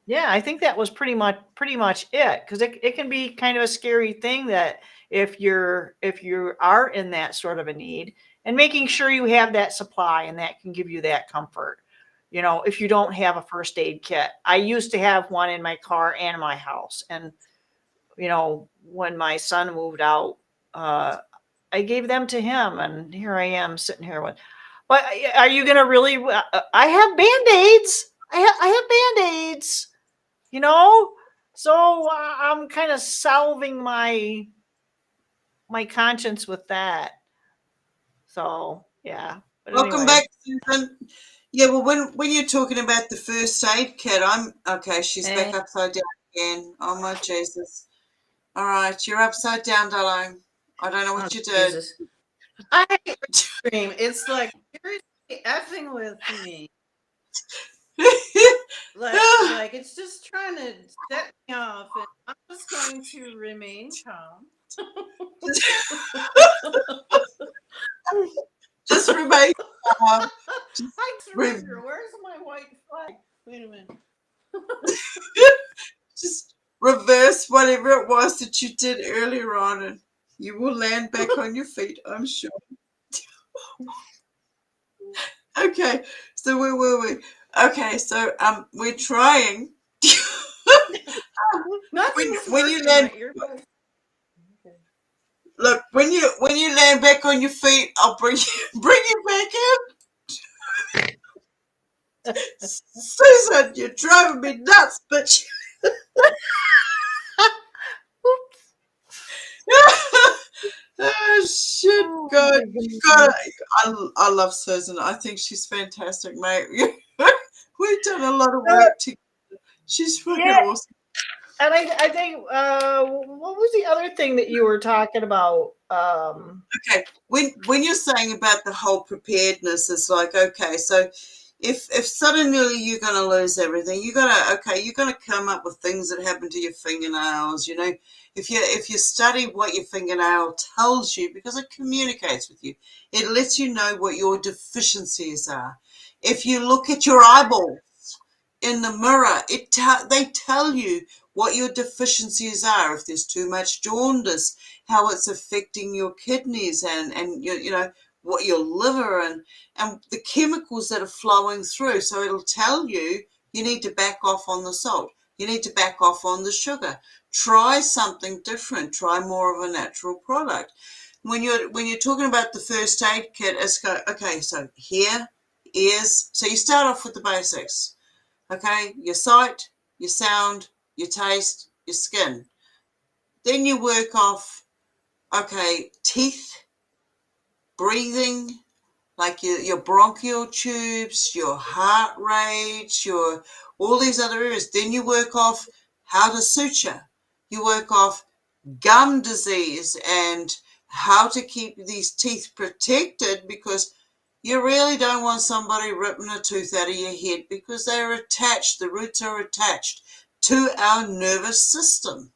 Yeah, I think that was pretty much it, because it can be kind of a scary thing that if you are in that sort of a need, and making sure you have that supply, and that can give you that comfort. You know, if you don't have a first aid kit, I used to have one in my car and my house, and you know, when my son moved out, I gave them to him, and here I am sitting here with. But are you going to really? I have band-aids. I have band-aids. You know, so I'm kind of salving my conscience with that. So yeah, but Welcome anyway. back, Susan. Yeah, well, when you're talking about the first aid kit, I'm okay. She's back upside down again. Oh my Jesus! All right, you're upside down, darling. I don't know what you did. Jesus. I dream. It's like seriously effing with me. Like it's just trying to set me off, and I'm just going to remain calm. Just remain calm. I surrender. Where's my white flag? Wait a minute. Just reverse whatever it was that you did earlier on, and you will land back on your feet, I'm sure. Okay, so where were we? Okay, so we're trying. when you land, look, when you land back on your feet, I'll bring you back in. Susan, you're driving me nuts, bitch. Oh shit, God, I love Susan. I think she's fantastic, mate. We've done a lot of work together. She's fucking awesome. And I think what was the other thing that you were talking about? Okay, when you're saying about the whole preparedness, it's like, okay, so if suddenly you're going to lose everything, you're going to come up with things that happen to your fingernails. You know, if you study what your fingernail tells you, because it communicates with you, it lets you know what your deficiencies are. If you look at your eyeballs in the mirror, they tell you what your deficiencies are. If there's too much jaundice, how it's affecting your kidneys and you know what your liver and the chemicals that are flowing through. So it'll tell you need to back off on the salt. You need to back off on the sugar. Try something different. Try more of a natural product. When you're talking about the first aid kit, it's okay. So here, ears. So you start off with the basics. Okay, your sight, your sound, your taste, your skin. Then you work off, okay, teeth, breathing, like your bronchial tubes, your heart rate, all these other areas. Then you work off how to suture. You work off gum disease and how to keep these teeth protected, because you really don't want somebody ripping a tooth out of your head, because they're attached, the roots are attached to our nervous system.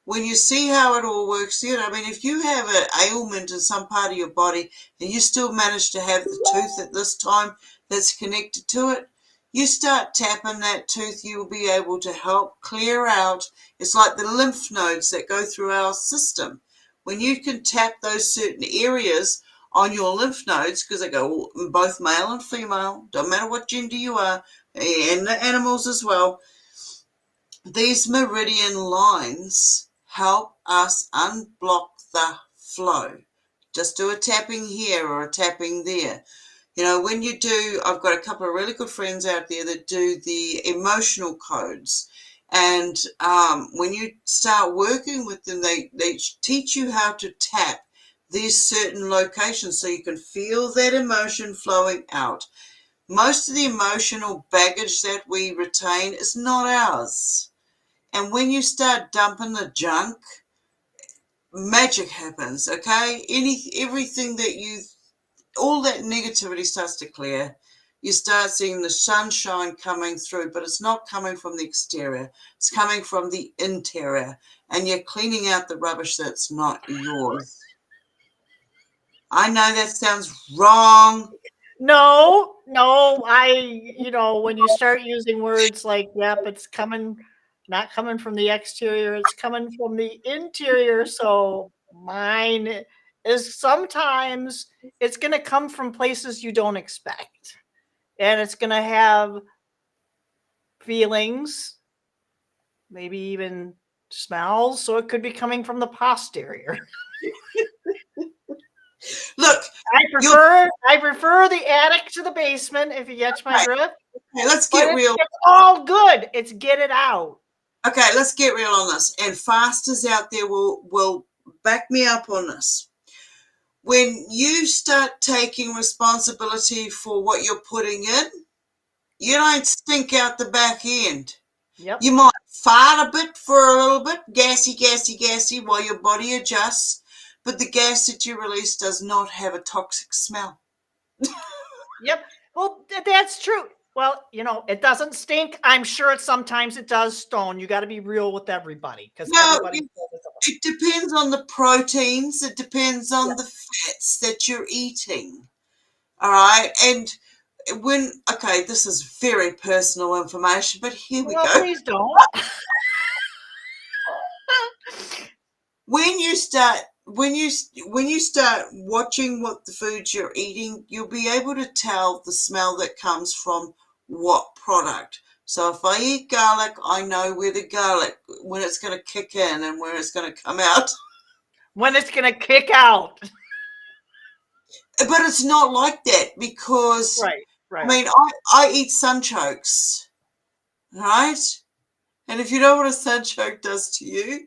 When you see how it all works out, I mean, if you have an ailment in some part of your body and you still manage to have the tooth at this time, that's connected to it. You start tapping that tooth, you'll be able to help clear out. It's like the lymph nodes that go through our system. When you can tap those certain areas on your lymph nodes, because they go both male and female, don't matter what gender you are, and the animals as well, these meridian lines help us unblock the flow. Just do a tapping here or a tapping there. You know, when you do, I've got a couple of really good friends out there that do the emotional codes. And when you start working with them, they teach you how to tap these certain locations so you can feel that emotion flowing out. Most of the emotional baggage that we retain is not ours. And when you start dumping the junk, magic happens, okay? Everything that all that negativity starts to clear. You start seeing the sunshine coming through, but it's not coming from the exterior. It's coming from the interior. And you're cleaning out the rubbish that's not yours. I know that sounds wrong. No, when you start using words like, yep, it's not coming from the exterior, it's coming from the interior. So mine is sometimes it's going to come from places you don't expect. And it's going to have feelings, maybe even smells. So it could be coming from the posterior. Look, I prefer the attic to the basement, if you catch my drift. Okay, let's get real. It's all good. It's get it out. Okay, let's get real on this. And fasters out there will back me up on this. When you start taking responsibility for what you're putting in, you don't stink out the back end. Yep. You might fart a bit for a little bit, gassy, while your body adjusts, but the gas that you release does not have a toxic smell. Yep. Well, that's true. Well, it doesn't stink. I'm sure sometimes it does, Stone. You got to be real with everybody, because it depends on the proteins. It depends on the fats that you're eating. All right. And this is very personal information, but here we go. Please don't. When you start watching what the foods you're eating, you'll be able to tell the smell that comes from what product. So if I eat garlic, I know when it's going to kick in and where it's going to come out. When it's going to kick out. But it's not like that, because right. I mean, I eat sunchokes, right? And if you know what a sunchoke does to you,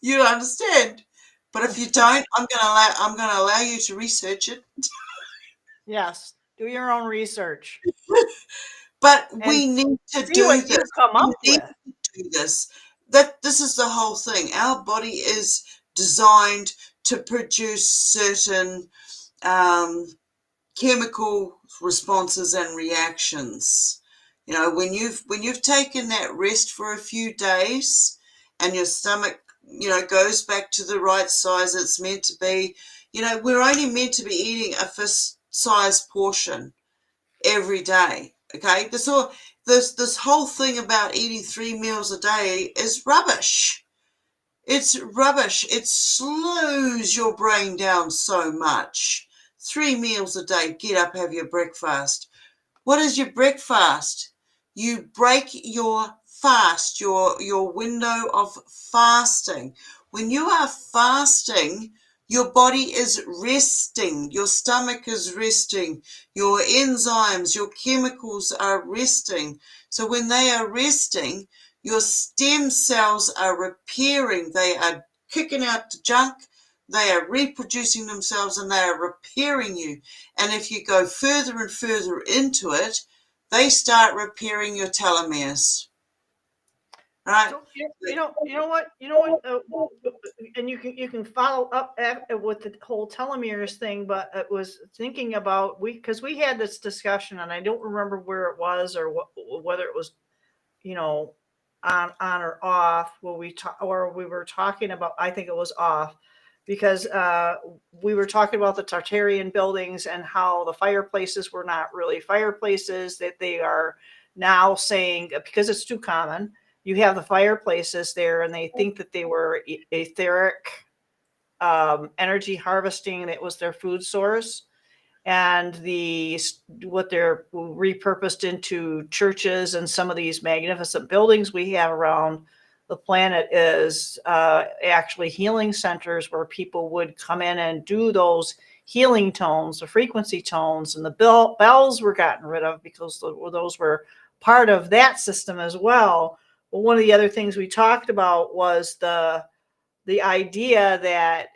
you understand. But if you don't, I'm going to allow you to research it. Yes, do your own research. But we need to do what this. You come up with. Do this. This is the whole thing. Our body is designed to produce certain chemical responses and reactions. You know, when you've taken that rest for a few days and your stomach, goes back to the right size it's meant to be, we're only meant to be eating a fist-size portion every day. Okay, this whole thing about eating 3 meals a day is rubbish. It's rubbish. It slows your brain down so much. 3 meals a day. Get up, have your breakfast. What is your breakfast? You break your fast, your window of fasting. When you are fasting, your body is resting. Your stomach is resting. Your enzymes, your chemicals are resting. So when they are resting, your stem cells are repairing. They are kicking out the junk. They are reproducing themselves and they are repairing you. And if you go further and further into it, they start repairing your telomeres. Right? So, you know what, and you can follow up with the whole telomeres thing. But it was thinking about because we had this discussion, and I don't remember where it was or whether it was, on or off. Or we were talking about. I think it was off. because we were talking about the Tartarian buildings and how the fireplaces were not really fireplaces, that they are now saying, because it's too common, you have the fireplaces there and they think that they were etheric energy harvesting, and it was their food source. And what they're repurposed into churches and some of these magnificent buildings we have around the planet is actually healing centers where people would come in and do those healing tones, the frequency tones, and the bells were gotten rid of because those were part of that system as well. But one of the other things we talked about was the idea that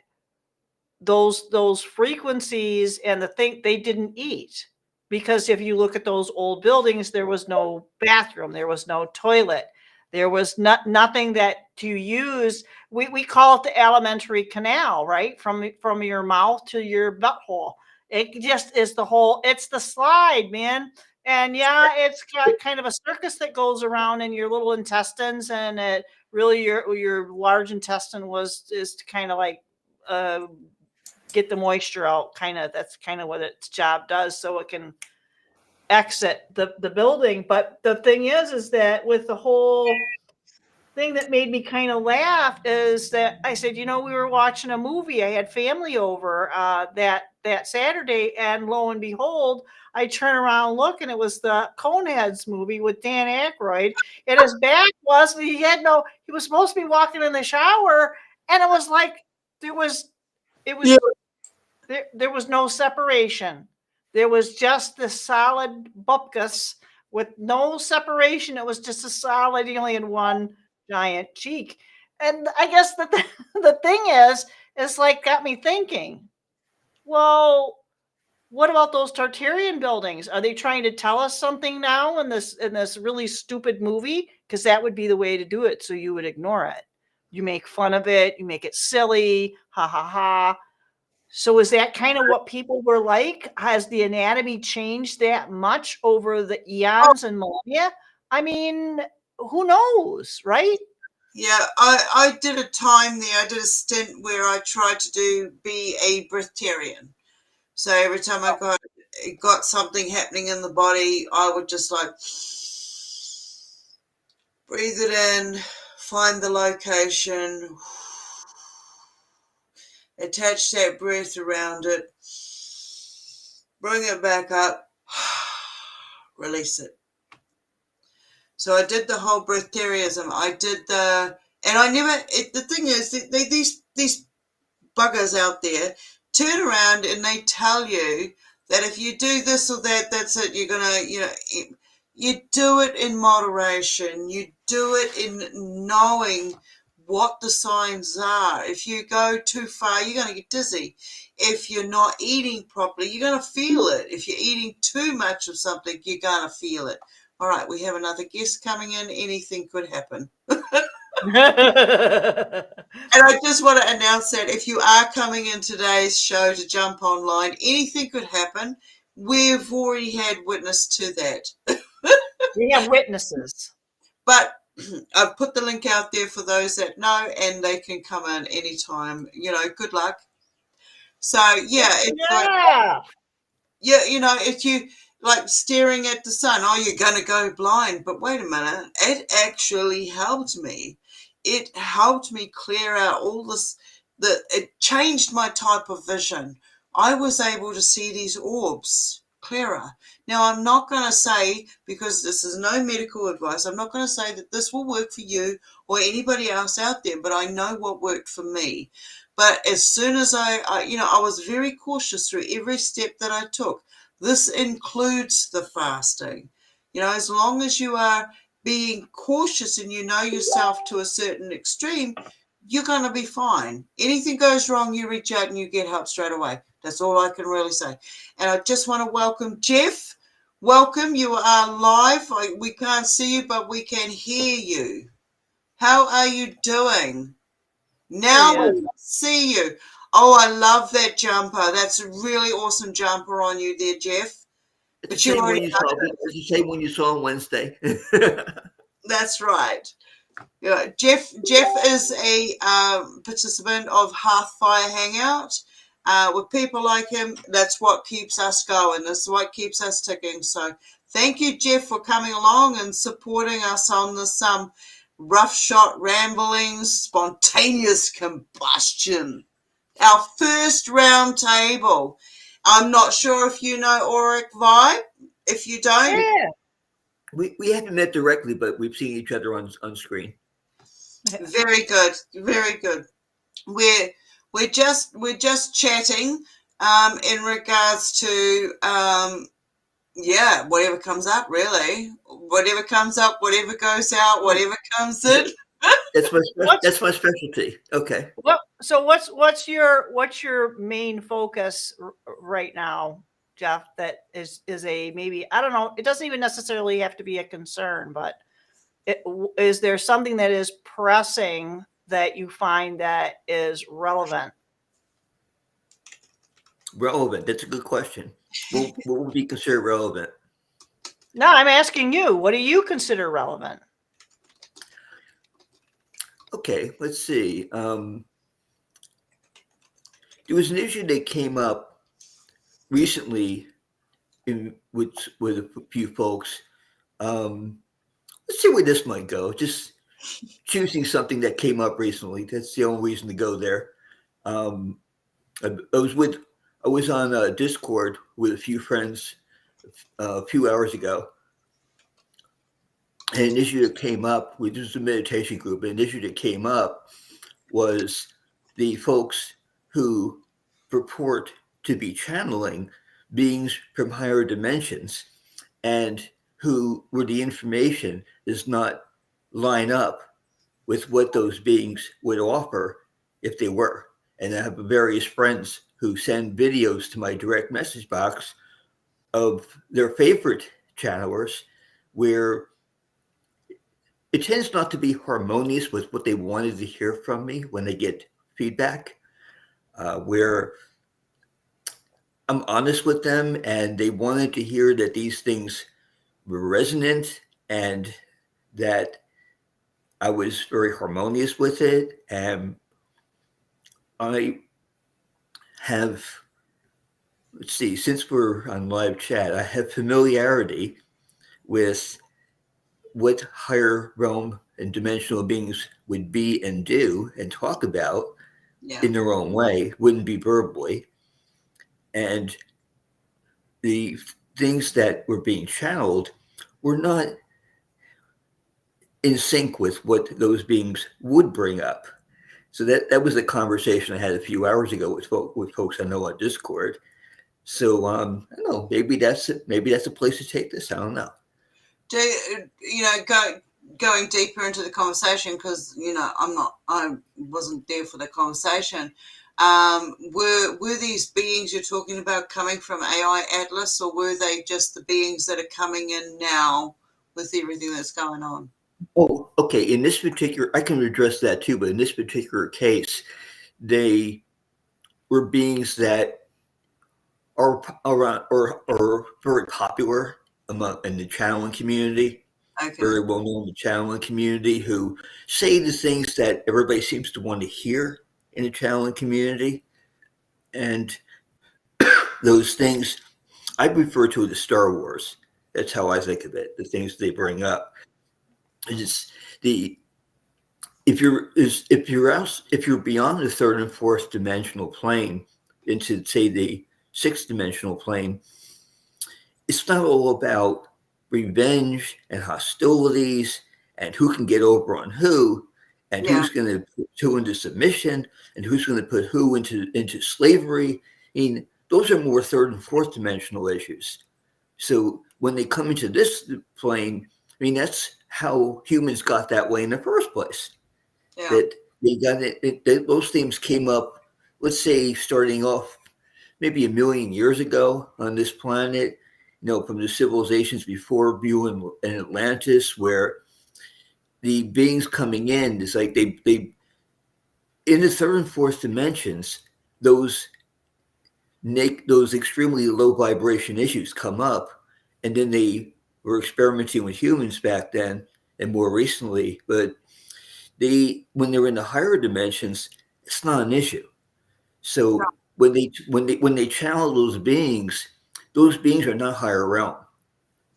those frequencies and the thing, they didn't eat, because if you look at those old buildings, there was no bathroom, there was no toilet, there was nothing that to use. We call it the alimentary canal, right? From your mouth to your butthole. It just is it's the slide, man. And yeah, it's got kind of a circus that goes around in your little intestines, and it really your large intestine is kind of like get the moisture out, that's kind of what its job does, so it can exit the building. But the thing is that with the whole thing that made me kind of laugh is that I said, we were watching a movie, I had family over that Saturday, and lo and behold, I turn around, look, and it was the Coneheads movie with Dan Aykroyd, and his back he was supposed to be walking in the shower, and it was like it was yeah. There was no separation. There was just the solid bupkis with no separation. It was just a solid, he only had one giant cheek. And I guess the thing is like got me thinking, well, what about those Tartarian buildings? Are they trying to tell us something now in this really stupid movie? Because that would be the way to do it, so you would ignore it. You make fun of it, you make it silly, ha ha ha. So is that kind of what people were like? Has the anatomy changed that much over the eons and millennia? I mean, who knows, right? Yeah, I did a time there. I did a stint where I tried to be a breatharian. So every time I got something happening in the body, I would just like breathe it in, find the location, attach that breath around it, bring it back up, release it. So I did the whole breatharianism. I did the thing is, these buggers out there turn around and they tell you that if you do this or that, that's it. You're gonna, you do it in moderation. You do it in knowing what the signs are. If you go too far, you're going to get dizzy. If you're not eating properly, you're going to feel it. If you're eating too much of something, you're going to feel it. All right, we have another guest coming in. Anything could happen. And I just want to announce that if you are coming in today's show to jump online, anything could happen. We've already had witness to that. We have witnesses. But I've put the link out there for those that know, and they can come in anytime. Good luck. So, yeah. It's like, if you like staring at the sun, you're going to go blind. But wait a minute. It actually helped me. It helped me clear out all this. It changed my type of vision. I was able to see these orbs clearer. Now, I'm not going to say, because this is no medical advice, I'm not going to say that this will work for you or anybody else out there, but I know what worked for me. But as soon as I was very cautious through every step that I took. This includes the fasting. As long as you are being cautious and you know yourself to a certain extreme, you're going to be fine. Anything goes wrong, you reach out and you get help straight away. That's all I can really say. And I just want to welcome Jeff. Welcome. You are live. We can't see you, but we can hear you. How are you doing? Now we can see you. Oh, I love that jumper. That's a really awesome jumper on you there, Jeff. It's the same one you saw on Wednesday. That's right. Yeah, Jeff is a participant of Hearthfire Hangout. With people like him, that's what keeps us going. That's what keeps us ticking. So thank you, Jeff, for coming along and supporting us on this Roughshod Ramblings Spontaneous Combustion. Our first round table. I'm not sure if you know Auric Vibe. If you don't, Yeah. We haven't met directly, but we've seen each other on screen. very good, very good. We're just chatting in regards to yeah, whatever comes up, really. Whatever comes up, whatever goes out, whatever comes in. That's my specialty. Okay. Well, so what's your main focus right now, Jeff? That is a maybe, I don't know. It doesn't even necessarily have to be a concern, but is there something that is pressing that you find that is relevant? Relevant. That's a good question. What would be considered relevant? No, I'm asking you. What do you consider relevant? Okay, let's see. There was an issue that came up recently with a few folks. Let's see where this might go. Just choosing something that came up recently. That's the only reason to go there. I was on Discord with a few friends a few hours ago. And an issue that came up, which is a meditation group, an issue that came up was the folks who purport to be channeling beings from higher dimensions and where the information does not line up with what those beings would offer if they were. And I have various friends who send videos to my direct message box of their favorite channelers where it tends not to be harmonious with what they wanted to hear from me when they get feedback, where I'm honest with them and they wanted to hear that these things were resonant and that I was very harmonious with it. And I have, let's see, since we're on live chat, I have familiarity with what higher realm and dimensional beings would be and do and talk about in their own way, wouldn't be verbally. And the things that were being channeled were not in sync with what those beings would bring up. So that was a conversation I had a few hours ago with folks I know on Discord. So I don't know, maybe that's it. Maybe that's a place to take this. I don't know. Going deeper into the conversation, because I wasn't there for the conversation. Were these beings you're talking about coming from AI Atlas, or were they just the beings that are coming in now with everything that's going on? Oh, okay. In this particular, I can address that too, but in this particular case, they were beings that are around or very popular in the channeling community, Okay. very well known in the channeling community, who say the things that everybody seems to want to hear in the channeling community. And those things I refer to as Star Wars. That's how I think of it, the things they bring up. It's if you're beyond the third and fourth dimensional plane into, say, the sixth dimensional plane, it's not all about revenge and hostilities and who can get over on who and who's going to put who into submission and who's going to put who into slavery. I mean, those are more third and fourth dimensional issues. So when they come into this plane, I mean, that's how humans got that way in the first place. Yeah. That they got it. Those themes came up, let's say, starting off maybe 1 million years ago on this planet, from the civilizations before View and Atlantis, where the beings coming in is like they in the third and fourth dimensions, those extremely low vibration issues come up, and then they were experimenting with humans back then and more recently, but when they're in the higher dimensions, it's not an issue. So when they channel those beings are not higher realm.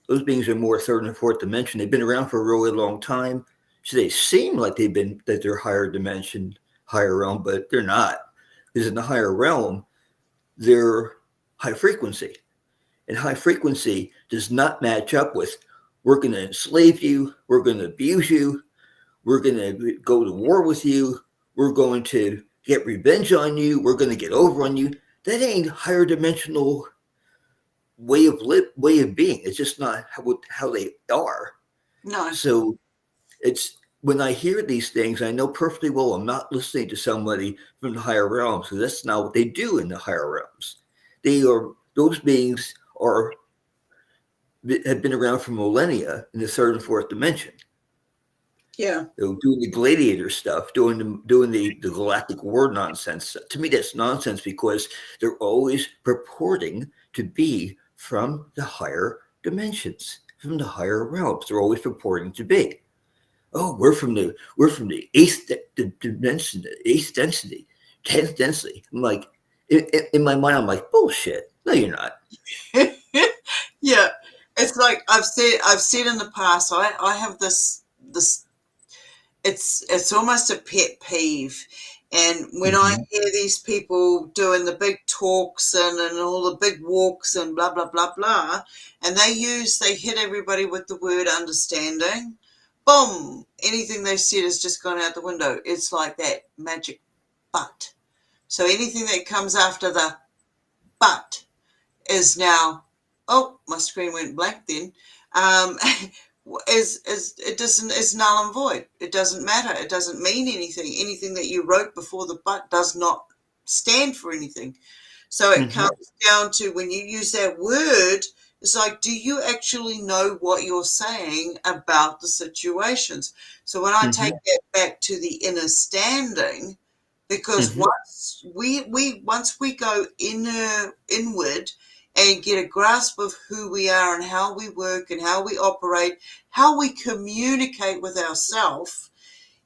Those beings are more third and fourth dimension. They've been around for a really long time. So they seem like that they're higher dimension, higher realm, but they're not. Because in the higher realm, they're high frequency. And high frequency does not match up with, we're going to enslave you, we're going to abuse you, we're going to go to war with you, we're going to get revenge on you, we're going to get over on you. That ain't higher dimensional way of being. It's just not how they are. No. So it's when I hear these things, I know perfectly well I'm not listening to somebody from the higher realms, because that's not what they do in the higher realms. Those beings have been around for millennia in the third and fourth dimension. Yeah. Doing the gladiator stuff, doing the galactic war nonsense. To me, that's nonsense, because they're always purporting to be from the higher dimensions, from the higher realms. They're always purporting to be. Oh, we're from the eighth dimension, the eighth density, 10th density. I'm like, in my mind, I'm like, bullshit. No, you're not. Yeah, it's like I've said in the past. I have this. It's almost a pet peeve, and when I hear these people doing the big talks and all the big walks and blah blah blah blah, and they hit everybody with the word understanding, boom, anything they said has just gone out the window. It's like that magic but. So anything that comes after the but is now, oh, my screen went blank then. Is null and void. It doesn't matter. It doesn't mean anything. Anything that you wrote before the but does not stand for anything. So it comes down to, when you use that word, it's like, do you actually know what you're saying about the situations? So when I take that back to the inner standing, because once we go inward and get a grasp of who we are and how we work and how we operate, how we communicate with ourselves,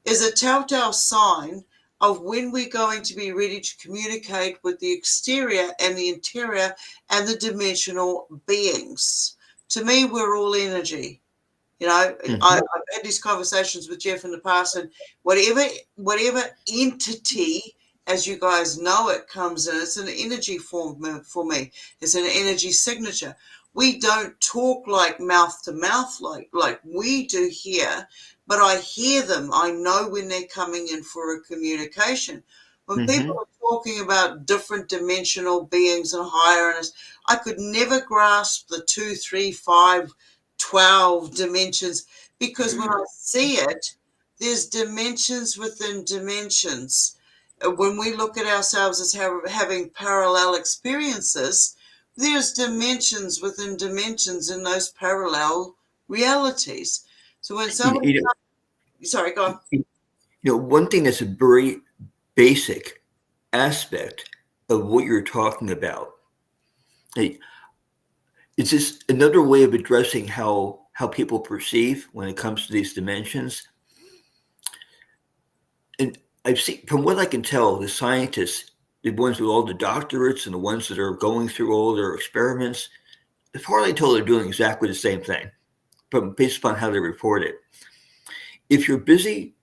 is a telltale sign of when we're going to be ready to communicate with the exterior and the interior and the dimensional beings. To me, we're all energy. You know, I've had these conversations with Jeff in the past, and whatever entity, as you guys know, it comes in, it's an energy form for me. It's an energy signature. We don't talk like mouth to mouth like we do here, but I hear them. I know when they're coming in for a communication. When people are talking about different dimensional beings and higher, I could never grasp the 2, 3, 5, 12 dimensions, because when I see it, there's dimensions within dimensions. When we look at ourselves as having parallel experiences, there's dimensions within dimensions in those parallel realities. So when someone, sorry, go on. One thing that's a very basic aspect of what you're talking about, it's just another way of addressing how people perceive when it comes to these dimensions. And I've seen, from what I can tell, the scientists, the ones with all the doctorates and the ones that are going through all their experiments, as far as I tell, they're doing exactly the same thing, but based upon how they report it. If you're busy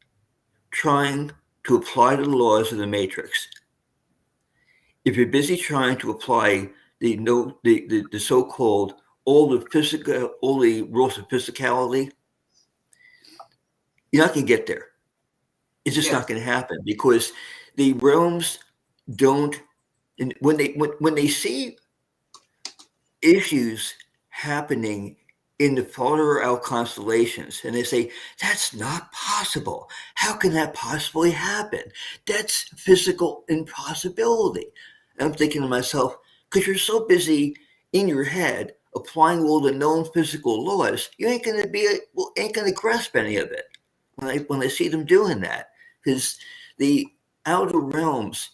trying to apply the laws of the matrix, if you're busy trying to apply the so-called all the rules of physicality, you're not going to get there. It's just not going to happen, because the realms don't. And when they see issues happening in the farther out constellations, and they say, that's not possible. How can that possibly happen? That's physical impossibility. And I'm thinking to myself, because you're so busy in your head applying all the known physical laws, you ain't going to grasp any of it. When I see them doing that, because the outer realms,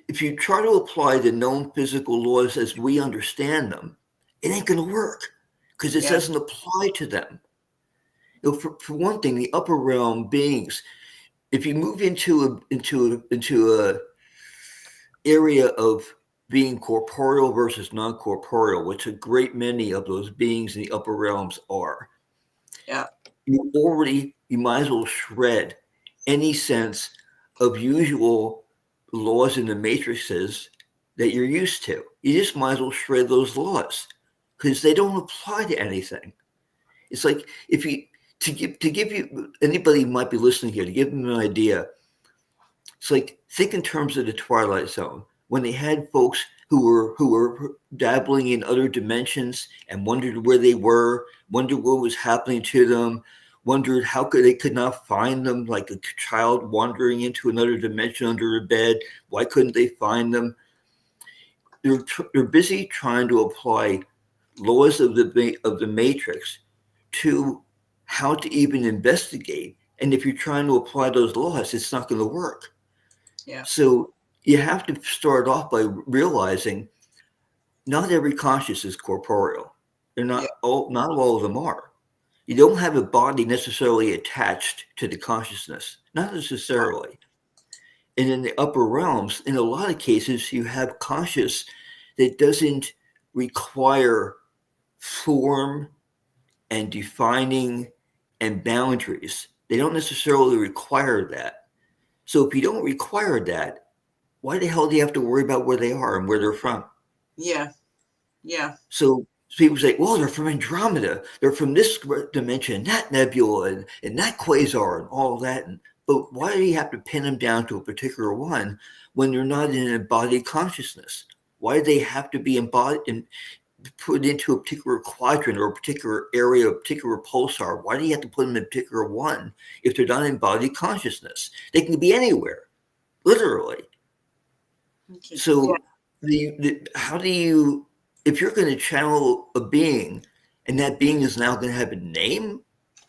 if you try to apply the known physical laws as we understand them, it ain't going to work, because it doesn't apply to them. For one thing, the upper realm beings, if you move into a area of being corporeal versus non-corporeal, which a great many of those beings in the upper realms are, Yeah. you might as well shred any sense of usual laws in the matrices that you're used to. You just might as well shred those laws because they don't apply to anything. It's like if you to give you anybody who might be listening here to give them an idea. It's like think in terms of the Twilight Zone when they had folks who were dabbling in other dimensions and wondered where they were, wondered what was happening to them, wondered how they could not find them, like a child wandering into another dimension under a bed. Why couldn't they find them? They're busy trying to apply laws of the matrix to how to even investigate. And if you're trying to apply those laws, it's not going to work. Yeah. So you have to start off by realizing not every conscious is corporeal. They're not not all of them are. You don't have a body necessarily attached to the consciousness, not necessarily. And in the upper realms, in a lot of cases, you have conscious that doesn't require form and defining and boundaries. They don't necessarily require that. So if you don't require that, why the hell do you have to worry about where they are and where they're from? Yeah. Yeah. So people say, well, they're from Andromeda. They're from this dimension, that nebula, and that quasar, and all that. But why do you have to pin them down to a particular one when they're not in an embodied consciousness? Why do they have to be embodied and put into a particular quadrant or a particular area, a particular pulsar? Why do you have to put them in a particular one if they're not embodied consciousness? They can be anywhere, literally. Okay. So how do you, if you're going to channel a being and that being is now going to have a name,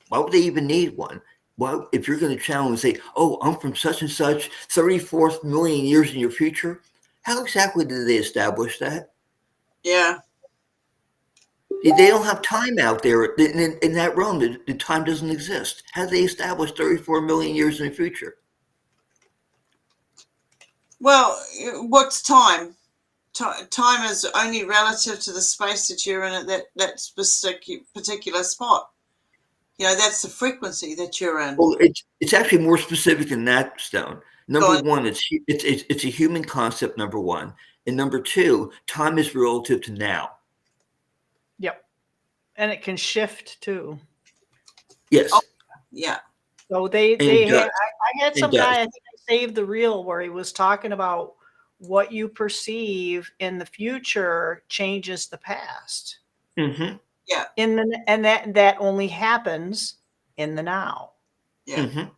why would they even need one? Well, if you're going to channel and say, oh, I'm from such and such, 34th million years in your future, how exactly did they establish that? Yeah. They don't have time out there in that realm. The time doesn't exist. How do they establish 34 million years in the future? Well, what's time? Time is only relative to the space that you're in at that specific particular spot. You know, that's the frequency that you're in. Well, it's actually more specific than that, Stone. Number one, it's a human concept, number one. And number two, time is relative to now. Yep. And it can shift too. Yes. Oh, yeah. So I had some guy, I think I saved the reel where he was talking about what you perceive in the future changes the past. Mm-hmm. Yeah. And that only happens in the now. Yeah. Mm-hmm.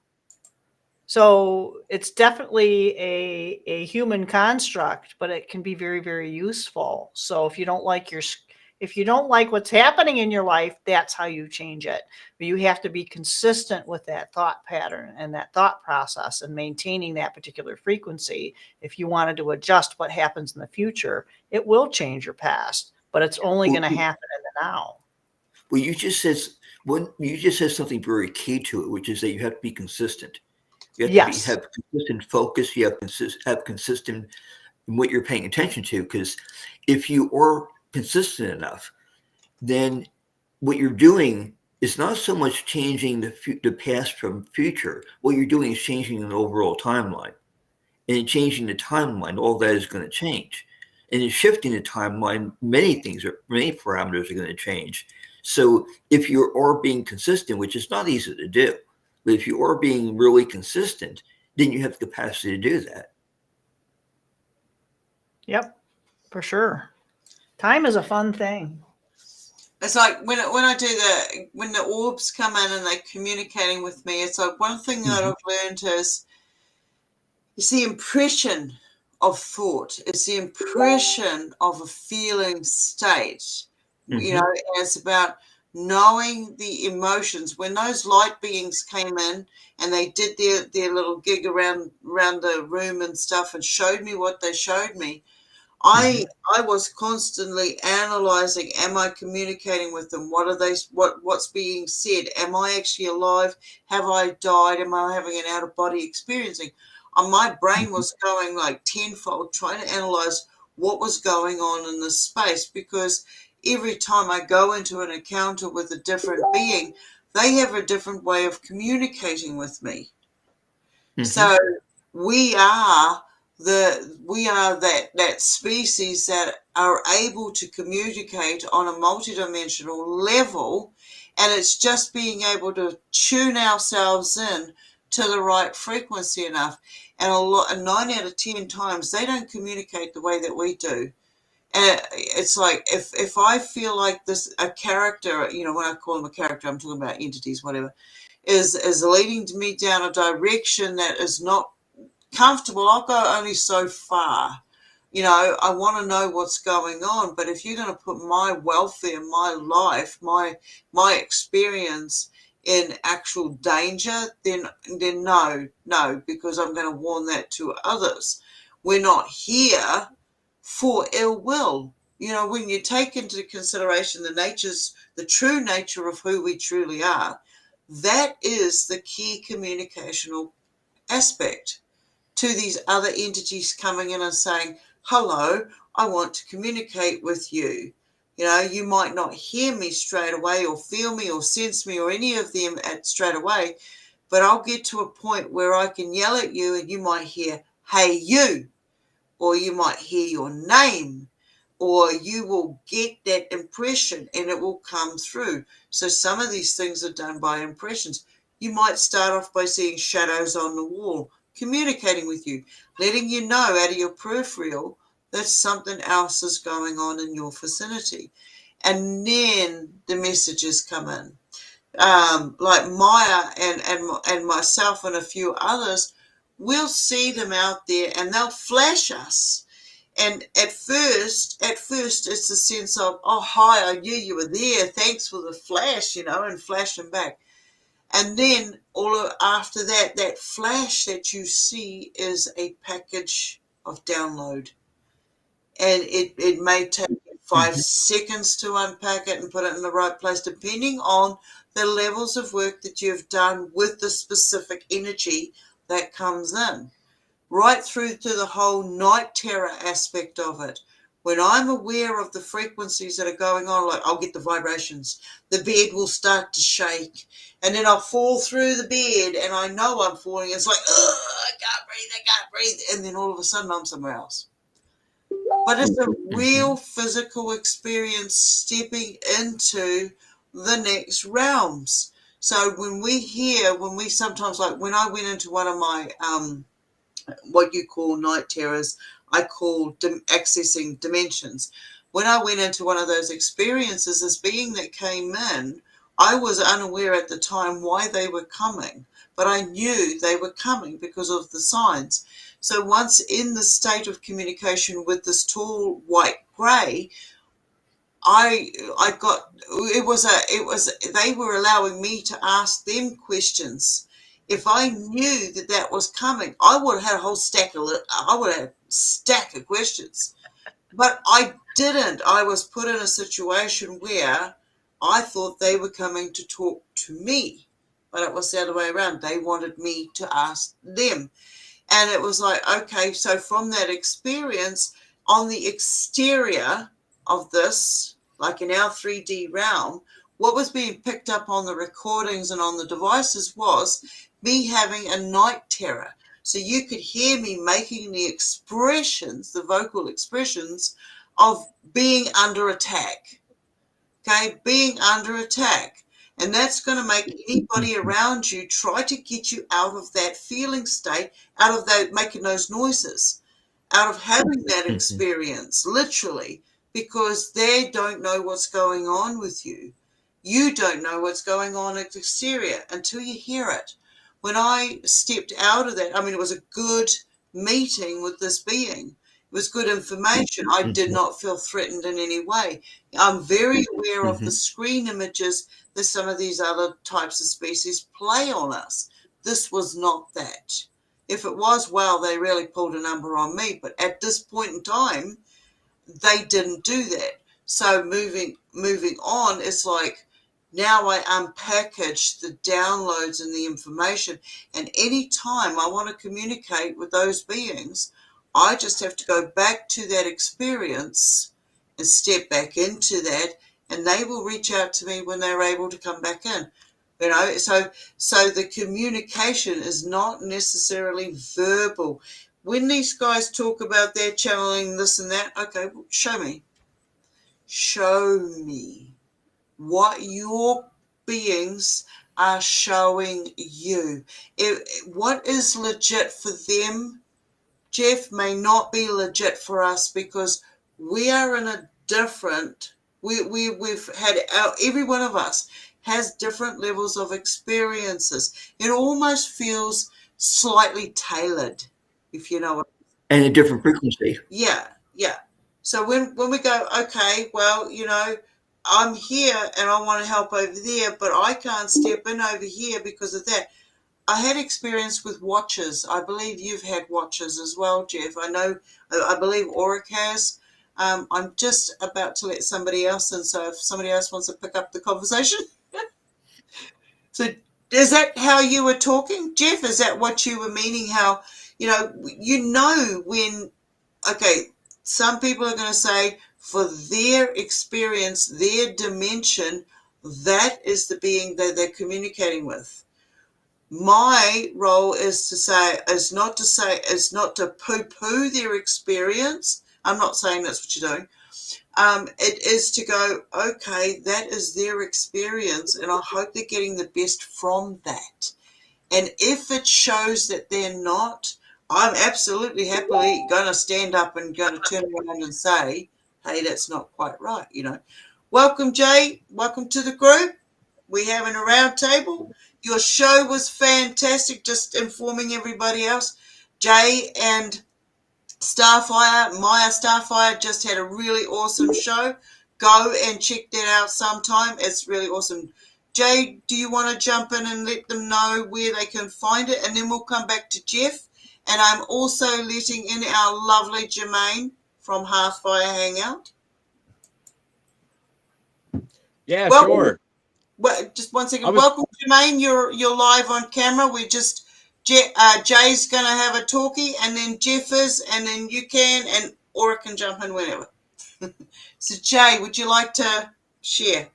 So it's definitely a human construct, but it can be very, very useful. So if you don't like what's happening in your life, that's how you change it. But you have to be consistent with that thought pattern and that thought process and maintaining that particular frequency. If you wanted to adjust what happens in the future, it will change your past, but it's only going to happen in the now. Well, you just said something very key to it, which is that you have to be consistent. You have to have consistent focus. You have have consistent in what you're paying attention to. Because if you are consistent enough, then what you're doing is not so much changing the past from future. What you're doing is changing an overall timeline. And in changing the timeline, all that is going to change. And in shifting the timeline, many parameters are going to change. So if you are being consistent, which is not easy to do, but if you are being really consistent, then you have the capacity to do that. Yep, for sure. Time is a fun thing. It's like when the orbs come in and they're communicating with me, it's like one thing that I've learned is it's the impression of thought. It's the impression of a feeling state. Mm-hmm. You know, and it's about knowing the emotions. When those light beings came in and they did their little gig around the room and stuff and showed me what they showed me, I was constantly analyzing, am I communicating with them? What are they, what's being said? Am I actually alive? Have I died? Am I having an out of body experiencing? My brain was going like tenfold trying to analyze what was going on in this space, because every time I go into an encounter with a different being, they have a different way of communicating with me. So we are that species that are able to communicate on a multidimensional level, and it's just being able to tune ourselves in to the right frequency enough. And 9 out of 10 times they don't communicate the way that we do. And it's like if I feel like a character, you know, when I call them a character, I'm talking about entities, whatever, is leading me down a direction that is not comfortable, I'll go only so far. You know, I want to know what's going on, but if you're going to put my welfare, my life, my experience in actual danger, then no, because I'm going to warn that to others. We're not here for ill will. You know, when you take into consideration the true nature of who we truly are, that is the key communicational aspect to these other entities coming in and saying, hello, I want to communicate with you. You know, you might not hear me straight away or feel me or sense me or any of them straight away, but I'll get to a point where I can yell at you and you might hear, hey, you, or you might hear your name, or you will get that impression and it will come through. So some of these things are done by impressions. You might start off by seeing shadows on the wall, communicating with you, letting you know out of your peripheral that something else is going on in your vicinity. And then the messages come in. Like Maya and myself and a few others, we'll see them out there and they'll flash us. And at first, it's a sense of, oh, hi, I knew you were there. Thanks for the flash, you know, and flashing back. And then after that, that flash that you see is a package of download. And it may take 5 seconds to unpack it and put it in the right place, depending on the levels of work that you've done with the specific energy that comes in. Right through to the whole night terror aspect of it. When I'm aware of the frequencies that are going on, like I'll get the vibrations, the bed will start to shake, and then I'll fall through the bed, and I know I'm falling. It's like, I can't breathe, and then all of a sudden I'm somewhere else. But it's a real physical experience stepping into the next realms. So when we sometimes, like when I went into one of my what you call night terrors, I call accessing dimensions. When I went into one of those experiences, this being that came in, I was unaware at the time why they were coming, but I knew they were coming because of the signs. So once in the state of communication with this tall white grey, I got, they were allowing me to ask them questions. If I knew that was coming, I would have had a stack of questions. But I didn't. I was put in a situation where I thought they were coming to talk to me, but it was the other way around. They wanted me to ask them. And it was like, okay, so from that experience, on the exterior of this, like in our 3D realm, what was being picked up on the recordings and on the devices was me having a night terror. So you could hear me making the expressions, the vocal expressions of being under attack. Okay, being under attack. And that's going to make anybody around you try to get you out of that feeling state, out of that making those noises, out of having that experience, literally, because they don't know what's going on with you. You don't know what's going on at the exterior until you hear it. When I stepped out of that, I mean, it was a good meeting with this being. It was good information. I did not feel threatened in any way. I'm very aware of the screen images that some of these other types of species play on us. This was not that. If it was, well, they really pulled a number on me. But at this point in time, they didn't do that. So moving on, it's like now I unpackage the downloads and the information, and anytime I want to communicate with those beings, I just have to go back to that experience and step back into that, and they will reach out to me when they're able to come back in. You know, so the communication is not necessarily verbal. When these guys talk about their channeling this and that, okay, well, show me what your beings are showing you. What is legit for them, Jeff, may not be legit for us, because we are in a different, we've had every one of us has different levels of experiences. It almost feels slightly tailored, if you know what. And a different frequency. Yeah. So when we go, okay, well, you know, I'm here and I want to help over there, but I can't step in over here because of that. I had experience with watches. I believe you've had watches as well, Jeff. I believe Auric has. I'm just about to let somebody else in, so if somebody else wants to pick up the conversation. So is that how you were talking, Jeff? Is that what you were meaning? How, when, okay, some people are going to say for their experience, their dimension, that is the being that they're communicating with. My role is not to poo-poo their experience. I'm not saying that's what you're doing. It is to go, okay, that is their experience, and I hope they're getting the best from that. And if it shows that they're not, I'm absolutely happily going to stand up and going to turn around and say, hey, that's not quite right, you know. Welcome, Jay. Welcome to the group. We're having a round table. Your show was fantastic, just informing everybody else. Jay and Maya Starfire just had a really awesome show. Go and check that out sometime. It's really awesome. Jay, do you want to jump in and let them know where they can find it? And then we'll come back to Jeff. And I'm also letting in our lovely Jermaine from Hearthfire Hangout. Yeah, Well, sure. Well, just 1 second. Welcome, Jermaine. You're live on camera. Jay's going to have a talkie, and then Jeff is, and then you can, and Aura can jump in whenever. So, Jay, would you like to share?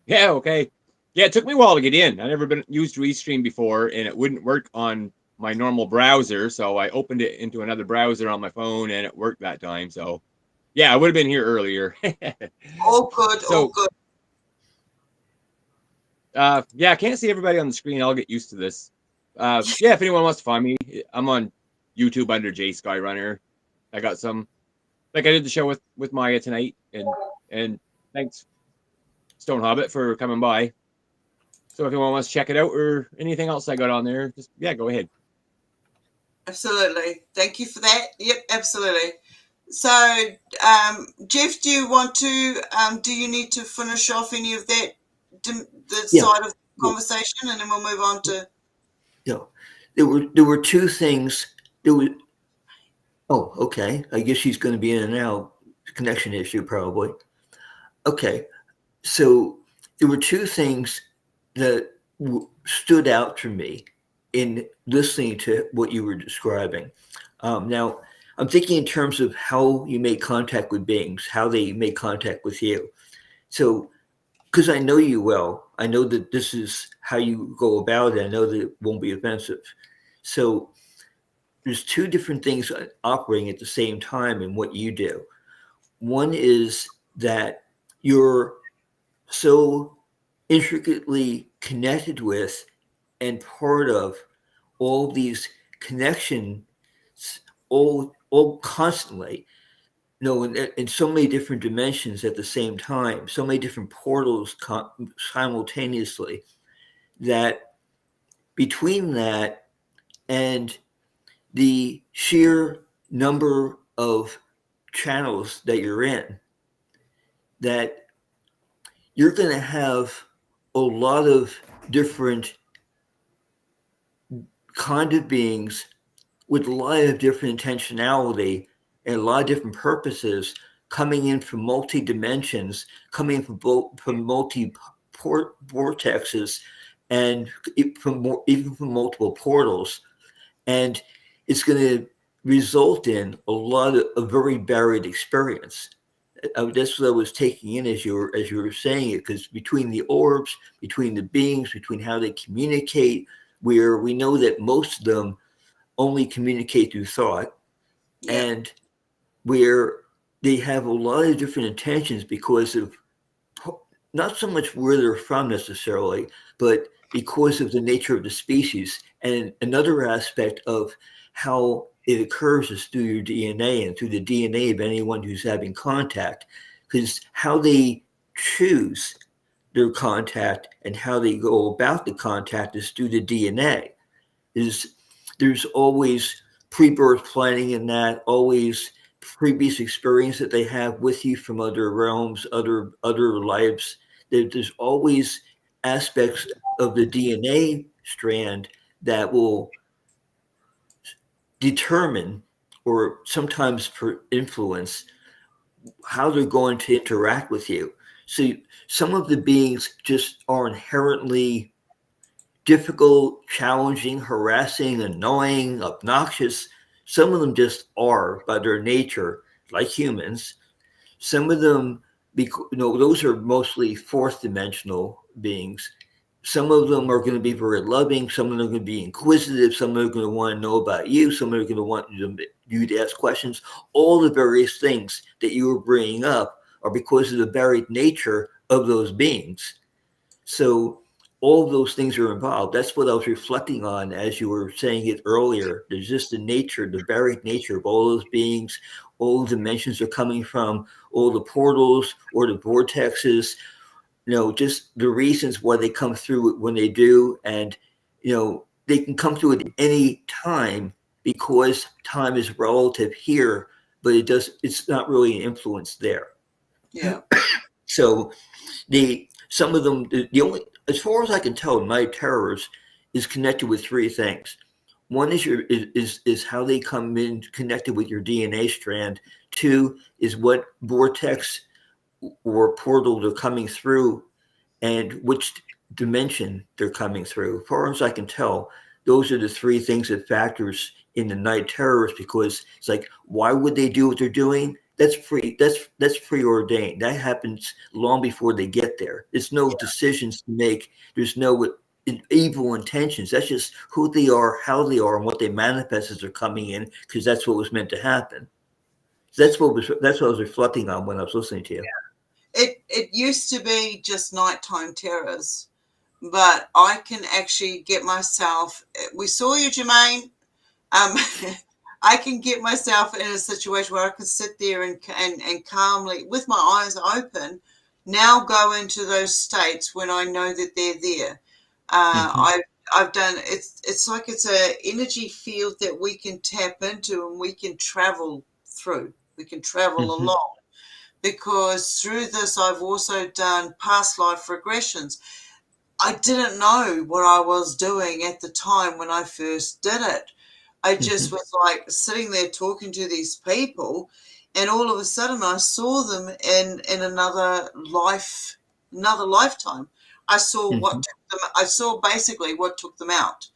Yeah, okay. Yeah, it took me a while to get in. I've never been used Restream before, and it wouldn't work on my normal browser, so I opened it into another browser on my phone, and it worked that time. So, yeah, I would have been here earlier. All good, all good. Yeah, I can't see everybody on the screen. I'll get used to this. Yeah, if anyone wants to find me, I'm on YouTube under J Skyrunner. I got some, like I did the show with Maya tonight, and thanks Stone Hobbit for coming by. So if anyone wants to check it out or anything else I got on there, just go ahead. Absolutely. Thank you for that. Yep, absolutely. So, Jeff, do you need to finish off any of that, side of the conversation, and then we'll move on to... There were two things. Oh, okay. I guess she's going to be in and out. Connection issue, probably. Okay. So there were two things that stood out to me in listening to what you were describing. Now, I'm thinking in terms of how you make contact with beings, how they make contact with you. So, because I know you well, I know that this is how you go about it. I know that it won't be offensive. So there's two different things operating at the same time in what you do. One is that you're so intricately connected with and part of all these connections, all constantly, in so many different dimensions at the same time, so many different portals simultaneously, that between that and the sheer number of channels that you're in, that you're going to have a lot of different kind of beings with a lot of different intentionality and a lot of different purposes coming in from multi dimensions, coming from multi vortexes, and even from multiple portals. And it's going to result in a lot of a very varied experience. That's what I was taking in as you were saying it, because between the orbs, between the beings, between how they communicate, where we know that most of them only communicate through thought, Yeah. and where they have a lot of different intentions because of not so much where they're from necessarily, but because of the nature of the species. And another aspect of how it occurs is through your DNA and through the DNA of anyone who's having contact, because how they choose their contact and how they go about the contact is through the DNA. There's always pre-birth planning in that, always previous experience that they have with you from other realms, other lives. There's always aspects of the DNA strand that will determine or sometimes influence how they're going to interact with you. So some of the beings just are inherently difficult, challenging, harassing, annoying, obnoxious. Some of them just are by their nature, like humans. Some of them, those are mostly fourth dimensional beings. Some of them are going to be very loving. Some of them are going to be inquisitive. Some of them are going to want to know about you. Some of them are going to want you to ask questions. All the various things that you were bringing up are because of the varied nature of those beings. So all of those things are involved. That's what I was reflecting on as you were saying it earlier. There's just the varied nature of all those beings, all the dimensions they're coming from, all the portals or the vortexes, just the reasons why they come through when they do. And, they can come through at any time because time is relative here, but it's not really an influence there. Yeah. So some of them, the only, as far as I can tell, night terrors is connected with three things. One is how they come in connected with your DNA strand. Two is what vortex or portal they're coming through and which dimension they're coming through. As far as I can tell, those are the three things that factors in the night terrors, because it's like, why would they do what they're doing? That's preordained. That happens long before they get there. There's no decisions to make. There's no evil intentions. That's just who they are, how they are, and what they manifest as they're coming in, because that's what was meant to happen. So that's what I was reflecting on when I was listening to you. It used to be just nighttime terrors, but I can actually get myself. We saw you, Jermaine. I can get myself in a situation where I can sit there and calmly, with my eyes open, now go into those states when I know that they're there. I've done it's like it's a energy field that we can tap into and we can travel through. We can travel along, because through this I've also done past life regressions. I didn't know what I was doing at the time when I first did it. I just was like sitting there talking to these people, and all of a sudden I saw them in another lifetime. I saw basically what took them out.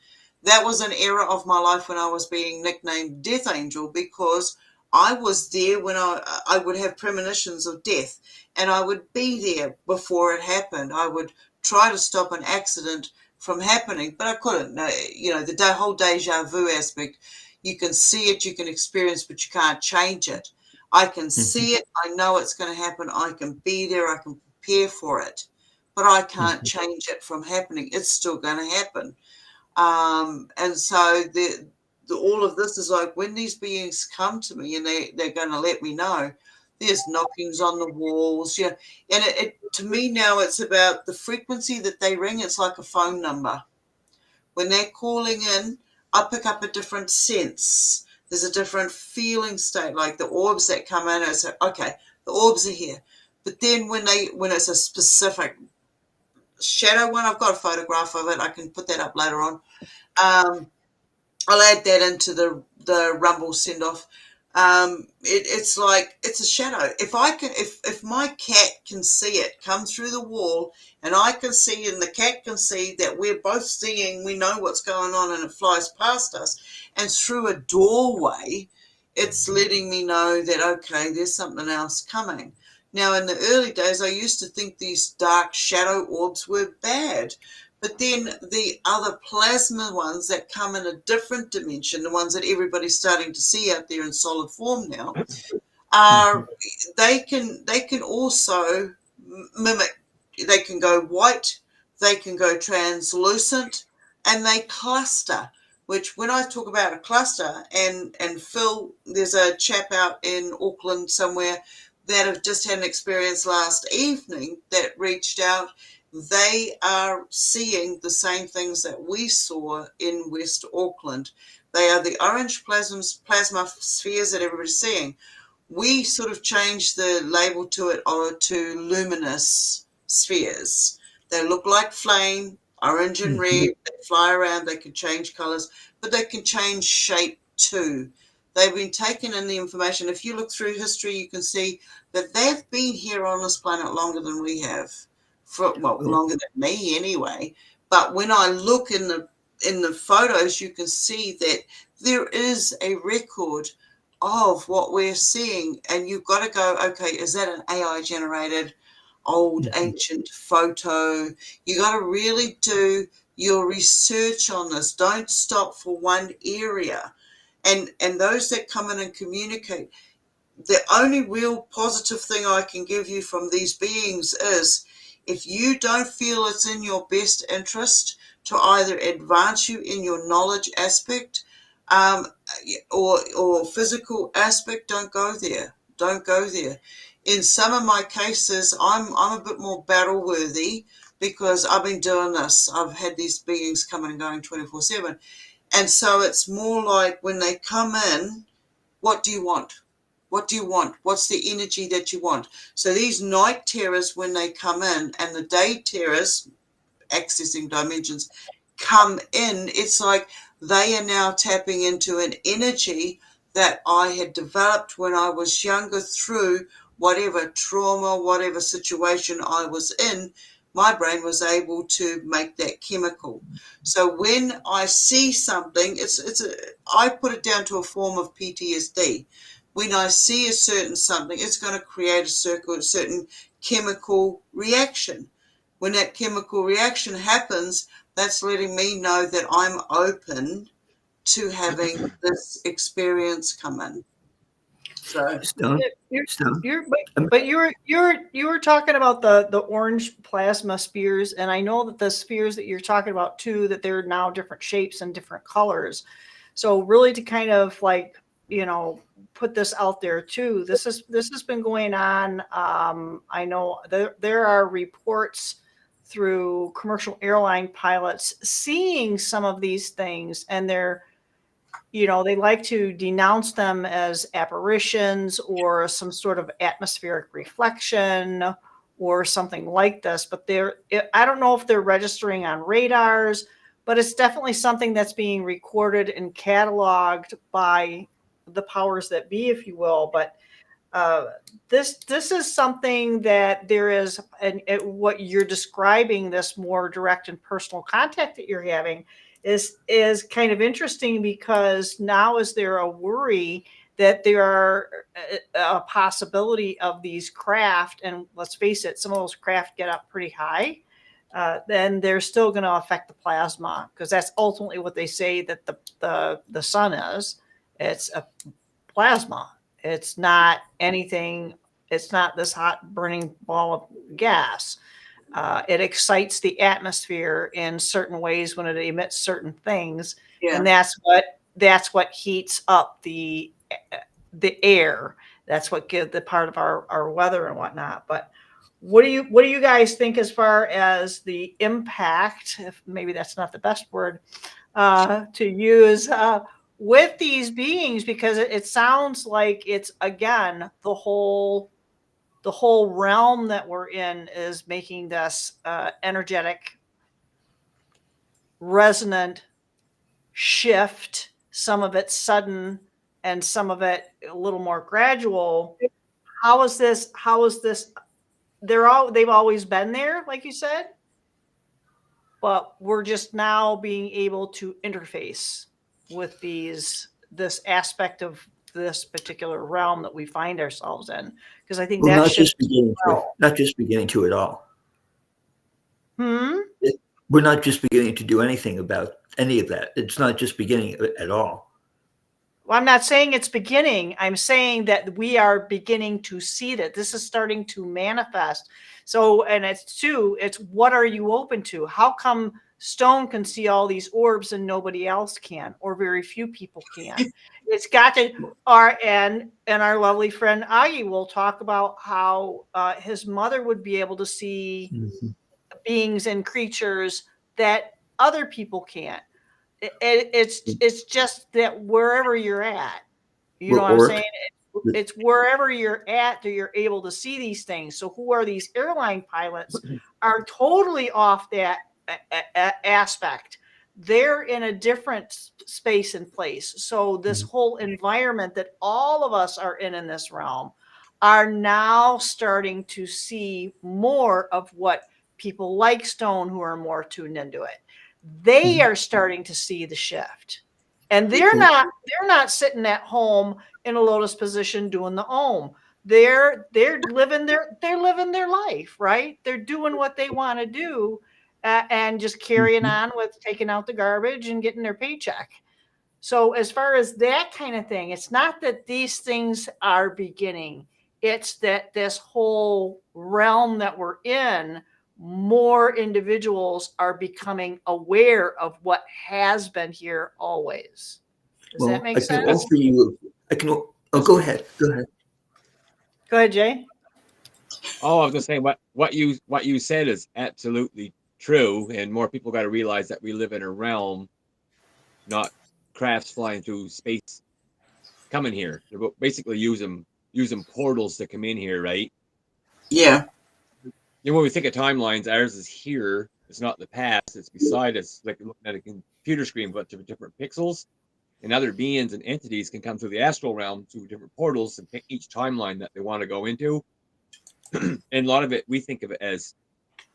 That was an era of my life when I was being nicknamed Death Angel, because I was there when I would have premonitions of death, and I would be there before it happened. I would try to stop an accident from happening, but I couldn't. The whole deja vu aspect, you can see it, you can experience, but you can't change it. I can see it, I know it's going to happen, I can be there, I can prepare for it, but I can't change it from happening. It's still going to happen. And so all of this is like, when these beings come to me and they're going to let me know, there's knockings on the walls, and it to me now it's about the frequency that they ring. It's like a phone number. When they're calling in, I pick up a different sense. There's a different feeling state, like the orbs that come in. I say, okay, the orbs are here. But then when it's a specific shadow one, I've got a photograph of it. I can put that up later on. I'll add that into the Rumble send off. It's like it's a shadow. If my cat can see it come through the wall, and I can see, and the cat can see that we're both seeing, we know what's going on, and it flies past us, and through a doorway, it's letting me know that okay, there's something else coming. Now, in the early days, I used to think these dark shadow orbs were bad. But then the other plasma ones that come in a different dimension, the ones that everybody's starting to see out there in solid form now, are they can also mimic. They can go white, they can go translucent, and they cluster. Which, when I talk about a cluster, and Phil, there's a chap out in Auckland somewhere that have just had an experience last evening that reached out. They are seeing the same things that we saw in West Auckland. They are the orange plasma spheres that everybody's seeing. We sort of changed the label to it, or to luminous spheres. They look like flame, orange and red. They fly around. They can change colors, but they can change shape too. They've been taking in the information. If you look through history, you can see that they've been here on this planet longer than we have. Longer than me anyway. But when I look in the photos, you can see that there is a record of what we're seeing, and you've got to go, okay, is that an AI generated old ancient photo? You got to really do your research on this. Don't stop for one area. And those that come in and communicate, the only real positive thing I can give you from these beings is, if you don't feel it's in your best interest to either advance you in your knowledge aspect, or physical aspect, don't go there. Don't go there. In some of my cases, I'm a bit more battle worthy because I've been doing this. I've had these beings coming and going 24/7. And so it's more like, when they come in, what do you want? What do you want? What's the energy that you want? So these night terrors, when they come in, and the day terrors, accessing dimensions, come in, it's like they are now tapping into an energy that I had developed when I was younger through whatever trauma, whatever situation I was in. My brain was able to make that chemical. So when I see something, I put it down to a form of PTSD. When I see a certain something, it's going to create a certain chemical reaction. When that chemical reaction happens, that's letting me know that I'm open to having this experience come in. So Stone. You're, Stone. but you were talking about the orange plasma spheres, and I know that the spheres that you're talking about too, that they're now different shapes and different colors. So really, to kind of like, put this out there too. This has been going on. I know there are reports through commercial airline pilots seeing some of these things, and they like to denounce them as apparitions or some sort of atmospheric reflection or something like this. But I don't know if they're registering on radars, but it's definitely something that's being recorded and cataloged by the powers that be, if you will. But this is something that there is, and what you're describing, this more direct and personal contact that you're having, is kind of interesting, because now is there a worry that there are a possibility of these craft, and let's face it, some of those craft get up pretty high, then they're still going to affect the plasma, because that's ultimately what they say that the sun is. It's a plasma. It's not anything. It's not this hot burning ball of gas. It excites the atmosphere in certain ways when it emits certain things, yeah, and that's what heats up the air. That's what gives the part of our weather and whatnot. But what do you guys think as far as the impact? If maybe that's not the best word to use with these beings, because it sounds like it's, again, the whole realm that we're in is making this energetic, resonant shift. Some of it sudden, and some of it a little more gradual. How is this? They've always been there, like you said, but we're just now being able to interface with this aspect of this particular realm that we find ourselves in. Because I think Well, that not should just beginning to at all. Hmm. We're not just beginning to do anything about any of that. It's not just beginning at all. Well, I'm not saying it's beginning. I'm saying that we are beginning to see that this is starting to manifest. So, and it's what are you open to? How come Stone can see all these orbs and nobody else can, or very few people can? It's got to, and our lovely friend Aggie will talk about how his mother would be able to see beings and creatures that other people can't. It's just that wherever you're at, you know what I'm saying? It's wherever you're at that you're able to see these things. So who are these airline pilots are totally off that aspect. They're in a different space and place. So this whole environment that all of us are in this realm are now starting to see more of what people like Stone who are more tuned into it. They are starting to see the shift. And they're not sitting at home in a lotus position doing the om. They're living their life, right? They're doing what they want to do, and just carrying on with taking out the garbage and getting their paycheck. So as far as that kind of thing, it's not that these things are beginning. It's that this whole realm that we're in, more individuals are becoming aware of what has been here always. Does that make sense? Offer you. Go ahead. Go ahead. Go ahead, Jay. Oh, I was gonna say what you said is absolutely true, and more people got to realize that we live in a realm, not crafts flying through space coming here. They're basically using portals to come in here, right? Yeah. You know, when we think of timelines, ours is here. It's not the past. It's beside us, like looking at a computer screen, but different pixels. And other beings and entities can come through the astral realm through different portals and pick each timeline that they want to go into. And a lot of it, we think of it as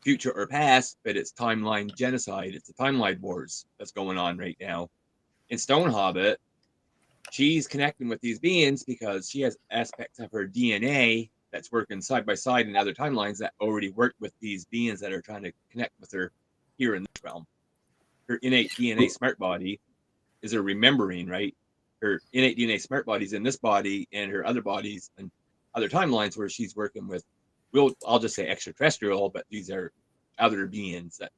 future or past, but it's timeline genocide. It's the timeline wars that's going on right now. In Stone Hobbit, she's connecting with these beings because she has aspects of her DNA that's working side by side in other timelines that already worked with these beings that are trying to connect with her here in this realm. Her innate DNA smart body is her remembering, right? Her innate DNA smart body's in this body and her other bodies and other timelines where she's working with, I'll just say extraterrestrial, but these are other beings that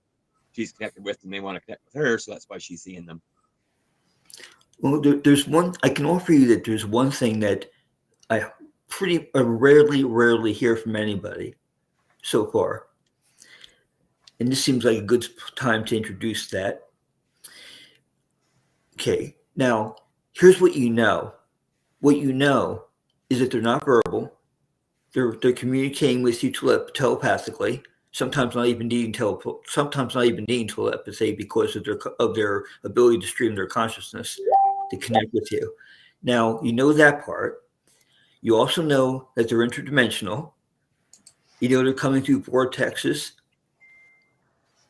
she's connected with and they want to connect with her, so that's why she's seeing them. Well, there's one, I can offer you that there's one thing that I rarely hear from anybody so far. And this seems like a good time to introduce that. Okay, now here's what you know. What you know is that they're not verbal. They're communicating with you telepathically. Sometimes not even needing telepathy because of their ability to stream their consciousness to connect with you. Now you know that part. You also know that they're interdimensional. You know they're coming through vortexes.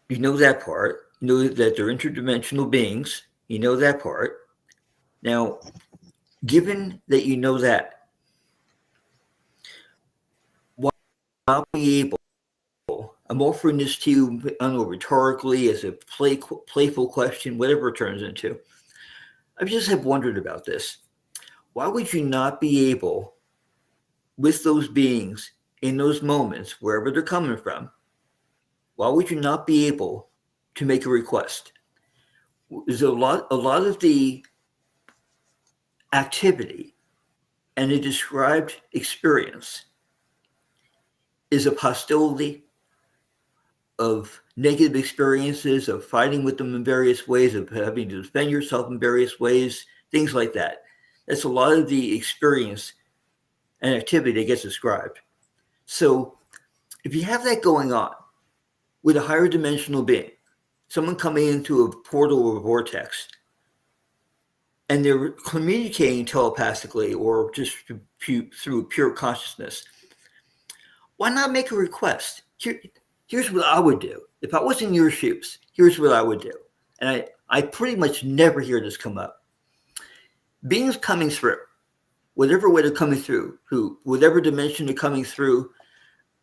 You know that part. You know that they're interdimensional beings. You know that part. Now, given that you know that, why not be able, I'm offering this to you, I don't know, rhetorically, as a playful question, whatever it turns into. I just have wondered about this. Why would you not be able, with those beings, in those moments, wherever they're coming from, why would you not be able to make a request? There's a lot of the activity and the described experience is of hostility, of negative experiences, of fighting with them in various ways, of having to defend yourself in various ways, things like that. That's a lot of the experience and activity that gets described. So if you have that going on with a higher dimensional being, someone coming into a portal or a vortex, and they're communicating telepathically or just through pure consciousness, why not make a request? Here's what I would do. If I was in your shoes, here's what I would do. And I pretty much never hear this come up. Beings coming through, whatever way they're coming through, whatever dimension they're coming through,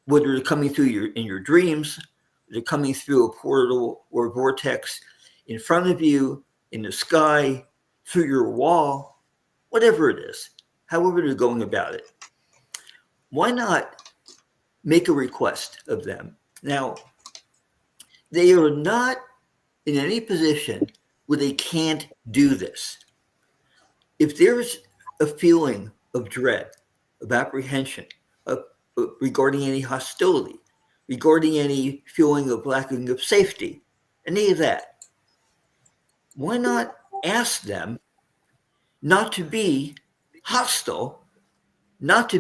whether they're coming through in your dreams, they're coming through a portal or vortex in front of you, in the sky, through your wall, whatever it is, however they're going about it. Why not make a request of them? Now, they are not in any position where they can't do this. If there's a feeling of dread, of apprehension, regarding any hostility, regarding any feeling of lacking of safety, any of that, why not ask them not to be hostile, not to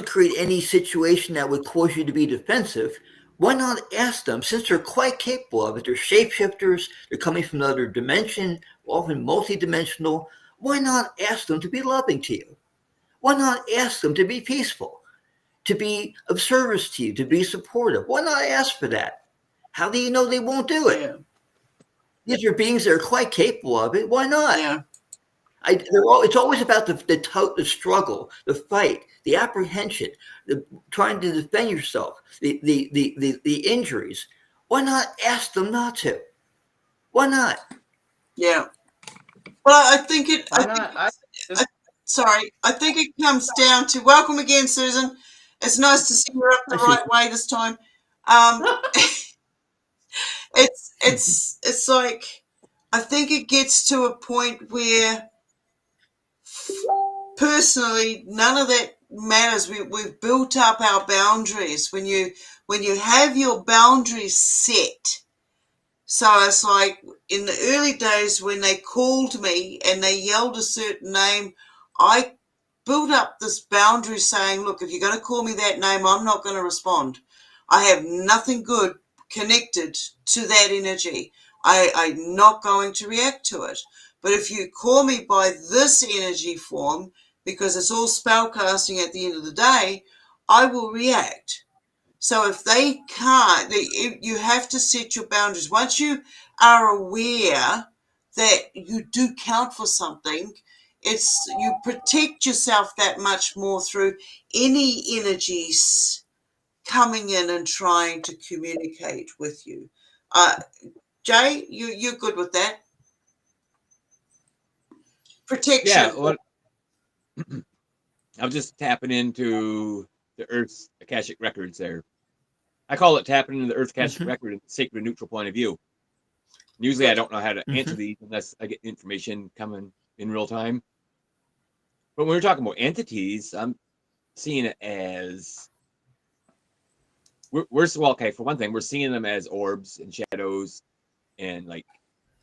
create any situation that would cause you to be defensive? Why not ask them, since they're quite capable of it, they're shapeshifters, they're coming from another dimension, often multidimensional, why not ask them to be loving to you? Why not ask them to be peaceful, to be of service to you, to be supportive? Why not ask for that? How do you know they won't do it? Yeah. These are beings that are quite capable of it. Why not? Yeah. It's always about the struggle, the fight, the apprehension, trying to defend yourself, the injuries. Why not ask them not to? Why not? Yeah. Well, I think it. Why not? I think it comes down to. Welcome again, Susan. It's nice to see you're up the right way this time. It's like, I think it gets to a point where, personally, none of that matters. We've built up our boundaries. When you have your boundaries set, so it's like in the early days when they called me and they yelled a certain name, I built up this boundary saying, look, if you're going to call me that name, I'm not going to respond. I have nothing good connected to that energy. I'm not going to react to it. But if you call me by this energy form, because it's all spell casting at the end of the day, I will react. So if they can't, you have to set your boundaries. Once you are aware that you do count for something, you protect yourself that much more through any energies coming in and trying to communicate with you. Jay, you're good with that? Protection. Yeah, well, I'm just tapping into the Earth's Akashic records there. I call it tapping into the Earth's Akashic record in the sacred neutral point of view. Usually I don't know how to answer these unless I get information coming in real time. But when we're talking about entities, I'm seeing it as okay, for one thing, we're seeing them as orbs and shadows and like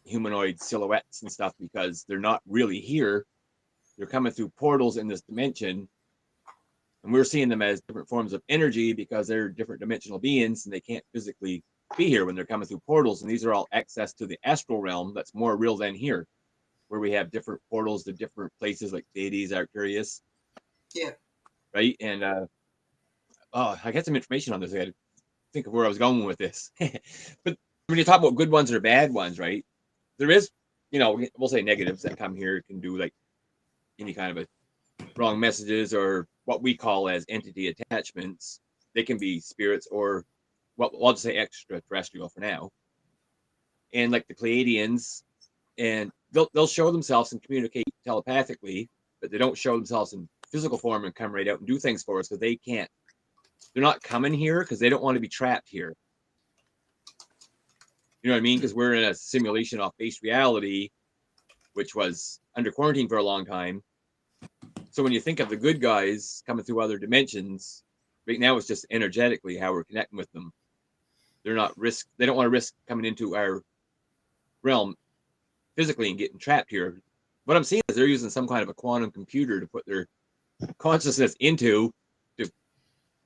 humanoid silhouettes and stuff, because they're not really here. They're coming through portals in this dimension, and we're seeing them as different forms of energy because they're different dimensional beings and they can't physically be here when they're coming through portals. And these are all access to the astral realm that's more real than here, where we have different portals to different places like deities, Arcturus. Yeah. Right. And I got some information on this. I got to think of where I was going with this. But when you talk about good ones or bad ones, right, there is, we'll say negatives that come here can do like any kind of a wrong messages or what we call as entity attachments. They can be spirits or what I'll just say extraterrestrial for now. And like the Pleiadians, and they'll show themselves and communicate telepathically, but they don't show themselves in physical form and come right out and do things for us, because they're not coming here because they don't want to be trapped here. You know what I mean? Because we're in a simulation off base reality, which was under quarantine for a long time. So when you think of the good guys coming through other dimensions, right now it's just energetically how we're connecting with them. They don't want to risk coming into our realm physically and getting trapped here. What I'm seeing is they're using some kind of a quantum computer to put their consciousness into, to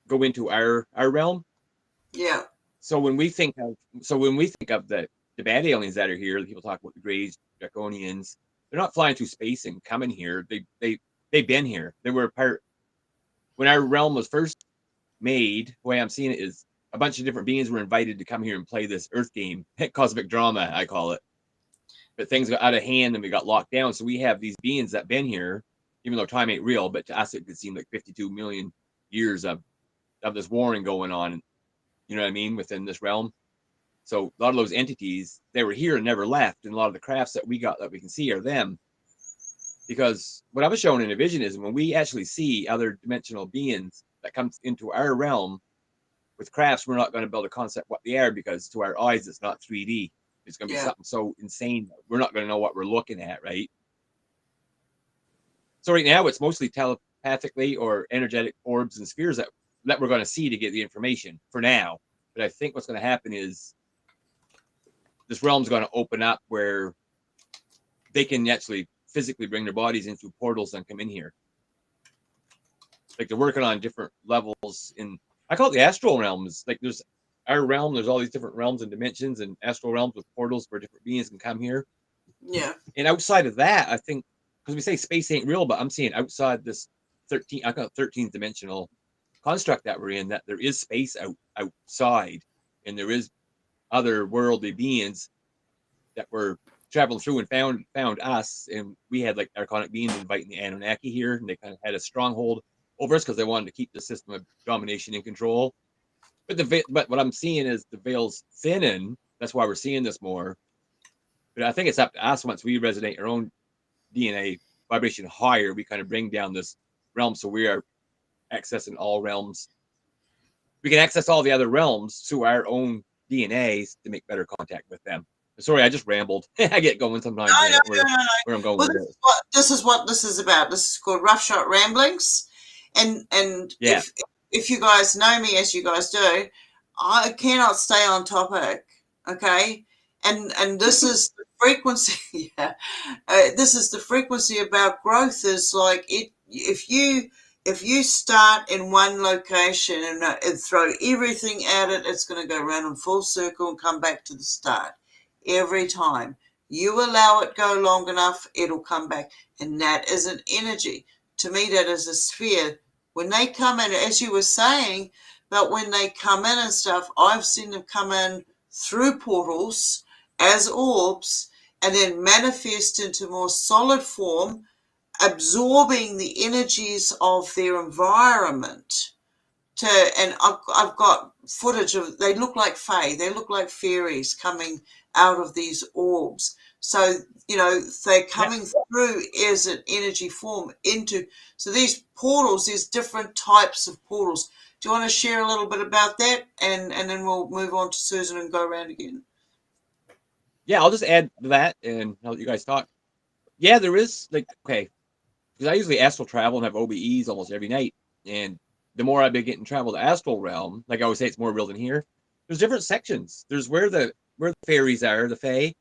go into our realm. Yeah. So when we think of the bad aliens that are here, people talk about the Greys, Draconians, they're not flying through space and coming here. They've been here. They were a part when our realm was first made. The way I'm seeing it is a bunch of different beings were invited to come here and play this Earth game, cosmic drama, I call it. But things got out of hand and we got locked down. So we have these beings that been here, even though time ain't real, but to us it could seem like 52 million years of this warring going on. You know what I mean? Within this realm. So a lot of those entities, they were here and never left. And a lot of the crafts that we got that we can see are them. Because what I was showing in a vision is when we actually see other dimensional beings that comes into our realm with crafts, we're not going to build a concept what they are, because to our eyes, it's not 3D. It's going to be something so insane that we're not going to know what we're looking at, right? So right now, it's mostly telepathically or energetic orbs and spheres that we're going to see to get the information for now. But I think what's going to happen is this realm's going to open up where they can actually physically bring their bodies into portals and come in here. Like they're working on different levels in, I call it the astral realms. Like there's our realm, there's all these different realms and dimensions and astral realms with portals where different beings can come here. Yeah. And outside of that, I think, because we say space ain't real, but I'm seeing outside this 13th dimensional construct that we're in, that there is space outside, and there is other worldly beings that were traveling through and found us, and we had like archonic beings inviting the Anunnaki here, and they kind of had a stronghold over us because they wanted to keep the system of domination and control. But what I'm seeing is the veil's thinning. That's why we're seeing this more. But I think it's up to us, once we resonate our own DNA vibration higher, we kind of bring down this realm, so we are accessing all realms. We can access all the other realms through our own DNAs to make better contact with them. Sorry, I just rambled. I get going sometimes. No. Where I'm going Well, with it. this is what this is about. This is called RoughshodRamblings, and Yeah. if you guys know me as you guys do, I cannot stay on topic. Okay, and this is the frequency. Yeah, this is the frequency about growth. Is like it. If you start in one location and throw everything at it, it's going to go around in full circle and come back to the start every time. You allow it go long enough, it'll come back. And that is an energy. To me, that is a sphere. When they come in, as you were saying, but when they come in and stuff, I've seen them come in through portals as orbs and then manifest into more solid form, absorbing the energies of their environment. And I've got footage of, they look like fae, they look like fairies coming out of these orbs. So, they're coming through as an energy form into, so these portals, there's different types of portals. Do you want to share a little bit about that? And then we'll move on to Susan and go around again. Yeah, I'll just add to that and I'll let you guys talk. Yeah, there is, like, okay, because I usually astral travel and have OBEs almost every night. And the more I've been getting travel to astral realm, like I always say, it's more real than here. There's different sections. There's where the fairies are, the fae,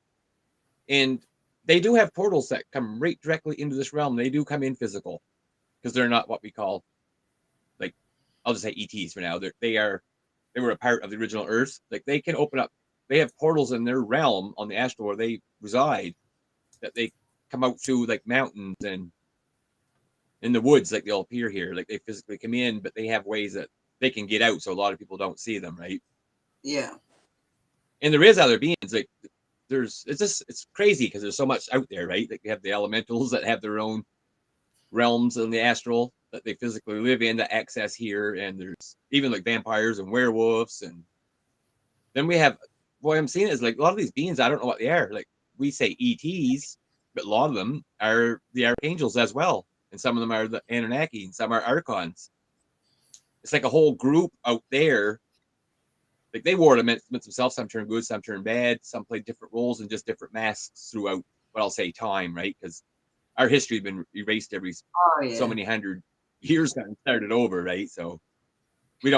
and they do have portals that come right directly into this realm. They do come in physical because they're not what we call, like, I'll just say ETs for now. They were a part of the original Earth. Like they can open up. They have portals in their realm on the astral where they reside that they come out through, like mountains and in the woods, like they'll appear here, like they physically come in, but they have ways that they can get out, so a lot of people don't see them, right? Yeah. And there is other beings, like it's crazy because there's so much out there, right? Like you have the elementals that have their own realms in the astral that they physically live in that access here, and there's even like vampires and werewolves, and then we have, what I'm seeing is like a lot of these beings, I don't know what they are. Like we say ETs, but a lot of them are the archangels as well. And some of them are the Anunnaki, and some are archons. It's like a whole group out there. Like they wore ornaments themselves. Some turn good, some turn bad. Some play different roles and just different masks throughout what I'll say time, right? Because our history has been erased every so many hundred years and started over, right? So I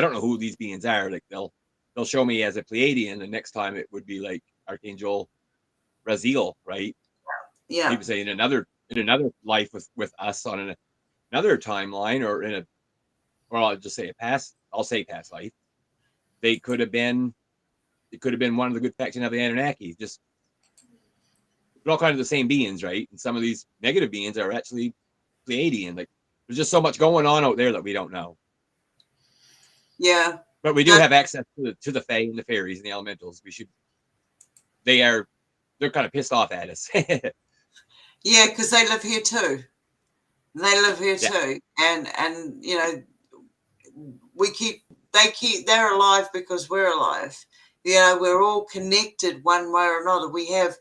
don't know who these beings are. Like they'll show me as a Pleiadian, and next time it would be like Archangel Raziel, right? Yeah. People say in another life with us on another timeline, or I'll just say past life. It could have been one of the good faction of the Anunnaki. Just They're all kind of the same beings, right? And some of these negative beings are actually Pleiadian. Like there's just so much going on out there that we don't know. Yeah. But we do have access to the Fae and the fairies and the elementals. They're kind of pissed off at us. Yeah, because they live here too. They live here Yeah. too, and you know, they're alive because we're alive. You know, we're all connected one way or another. We have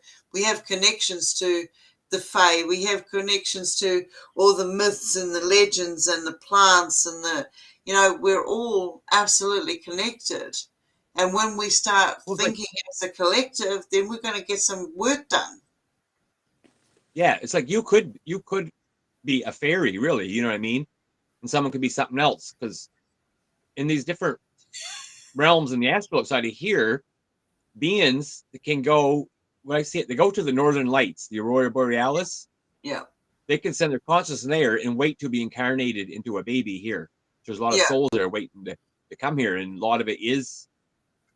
connections to the Fae. We have connections to all the myths and the legends and the plants and you know, we're all absolutely connected. And when we start thinking as a collective, then we're going to get some work done. Yeah, it's like you could be a fairy, really. You know what I mean? And someone could be something else, because in these different realms in the astral side of here, beings that can go, when I see it, they go to the northern lights, the aurora borealis. Yeah. They can send their consciousness there and wait to be incarnated into a baby here. There's a lot of souls there waiting to come here, and a lot of it is,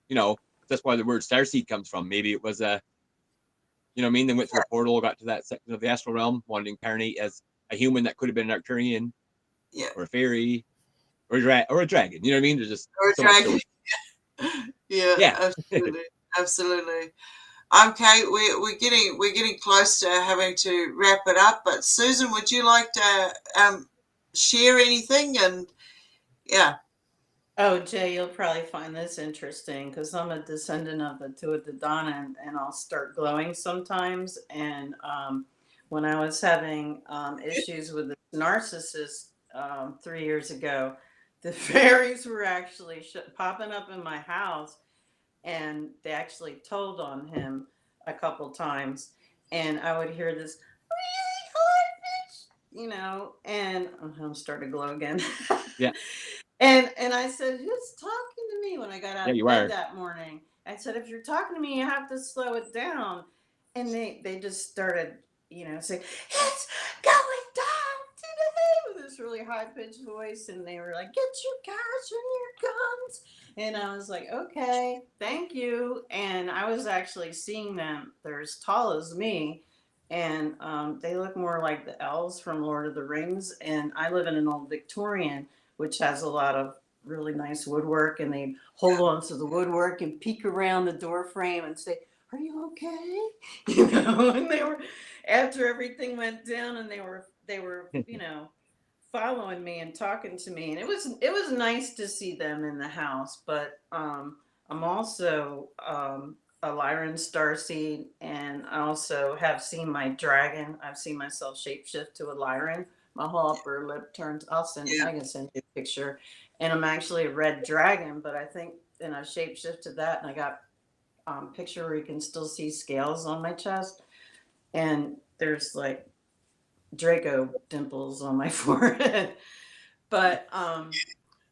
you know, that's why the word starseed comes from. Maybe it was a, you know what I mean? They went through a portal, got to that section of the astral realm, wanted to incarnate as a human that could have been an Arcturian, or a fairy, or a dragon. You know what I mean? There's just or a so dragon. Yeah. Absolutely, absolutely. Okay, we're getting close to having to wrap it up. But Susan, would you like to share anything? And yeah. Oh, Jay, you'll probably find this interesting because I'm a descendant of the Tuatha and I'll start glowing sometimes. And when I was having issues with this narcissist 3 years ago, the fairies were actually popping up in my house, and they actually told on him a couple times. And I would hear this, really hard bitch, you know, and I'm starting to glow again. Yeah. And I said, who's talking to me when I got out of bed that morning? I said, if you're talking to me, you have to slow it down. And they just started, you know, saying, it's going down to the with this really high pitched voice. And they were like, get your guards and your guns. And I was like, okay, thank you. And I was actually seeing them. They're as tall as me. And they look more like the elves from Lord of the Rings. And I live in an old Victorian, which has a lot of really nice woodwork, and they hold on to the woodwork and peek around the door frame and say, are you okay? You know, and they were, after everything went down, and they were, you know, following me and talking to me. And it was nice to see them in the house. But I'm also a Lyran starseed, and I also have seen my dragon. I've seen myself shapeshift to a Lyran. My whole upper lip turns. I can send you a picture. And I'm actually a red dragon, but I think, and I shapeshifted that, and I got picture where you can still see scales on my chest, and there's like Draco dimples on my forehead. But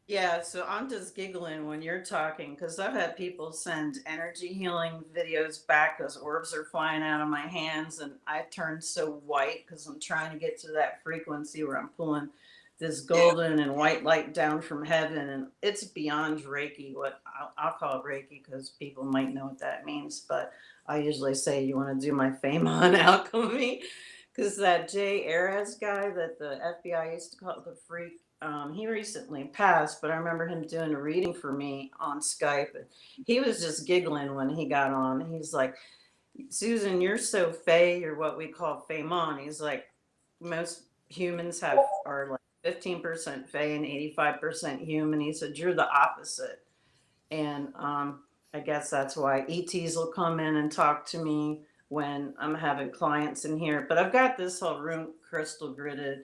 yeah, so I'm just giggling when you're talking, because I've had people send energy healing videos back because orbs are flying out of my hands, and I turn so white because I'm trying to get to that frequency where I'm pulling this golden and white light down from heaven, and it's beyond Reiki. What I'll call it Reiki because people might know what that means, but I usually say, you want to do my Famon alchemy, because that Jay Ares guy that the FBI used to call the freak, he recently passed, but I remember him doing a reading for me on Skype. And he was just giggling when he got on. He's like, Susan, you're so fey, you're what we call Famon. He's like, most humans are like 15% fey and 85% human. He said, you're the opposite. And I guess that's why ETs will come in and talk to me when I'm having clients in here. But I've got this whole room crystal gridded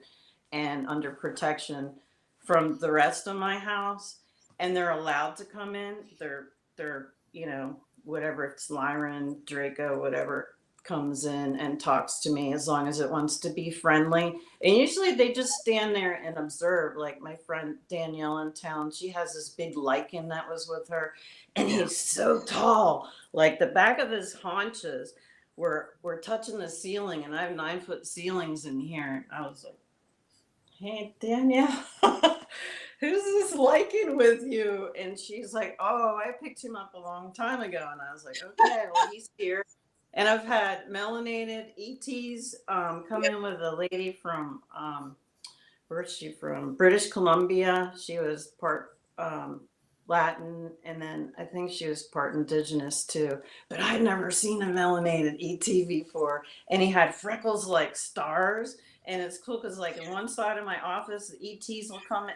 and under protection from the rest of my house, and they're allowed to come in. They're you know, whatever, it's Lyran, Draco, whatever comes in and talks to me, as long as it wants to be friendly. And usually they just stand there and observe. Like my friend Danielle in town, she has this big lichen that was with her, and he's so tall, like the back of his haunches were touching the ceiling, and I have 9-foot ceilings in here. I was like, hey, Danielle, who's this lichen with you? And she's like, oh, I picked him up a long time ago. And I was like, okay, well, he's here. And I've had melanated ETs come in with a lady from where's she from? British Columbia. She was part Latin, and then I think she was part indigenous too. But I'd never seen a melanated ET before. And he had freckles like stars. And it's cool because, like, in one side of my office, the ETs will come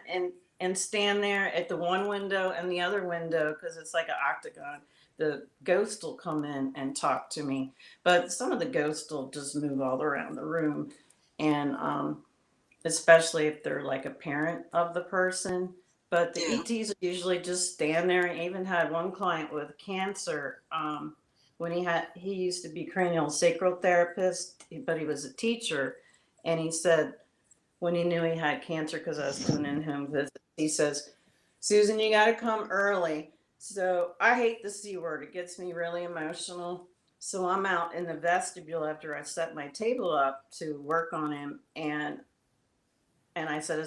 and stand there at the one window and the other window because it's like an octagon. The ghost will come in and talk to me, but some of the ghosts will just move all around the room. And especially if they're like a parent of the person. But the Yeah. ETs usually just stand there. I even had one client with cancer. When he used to be cranial sacral therapist, but he was a teacher. And he said, when he knew he had cancer, because I was doing in-home visits, he says, Susan, you got to come early. So I hate the C word. It gets me really emotional. So I'm out in the vestibule after I set my table up to work on him. And I said,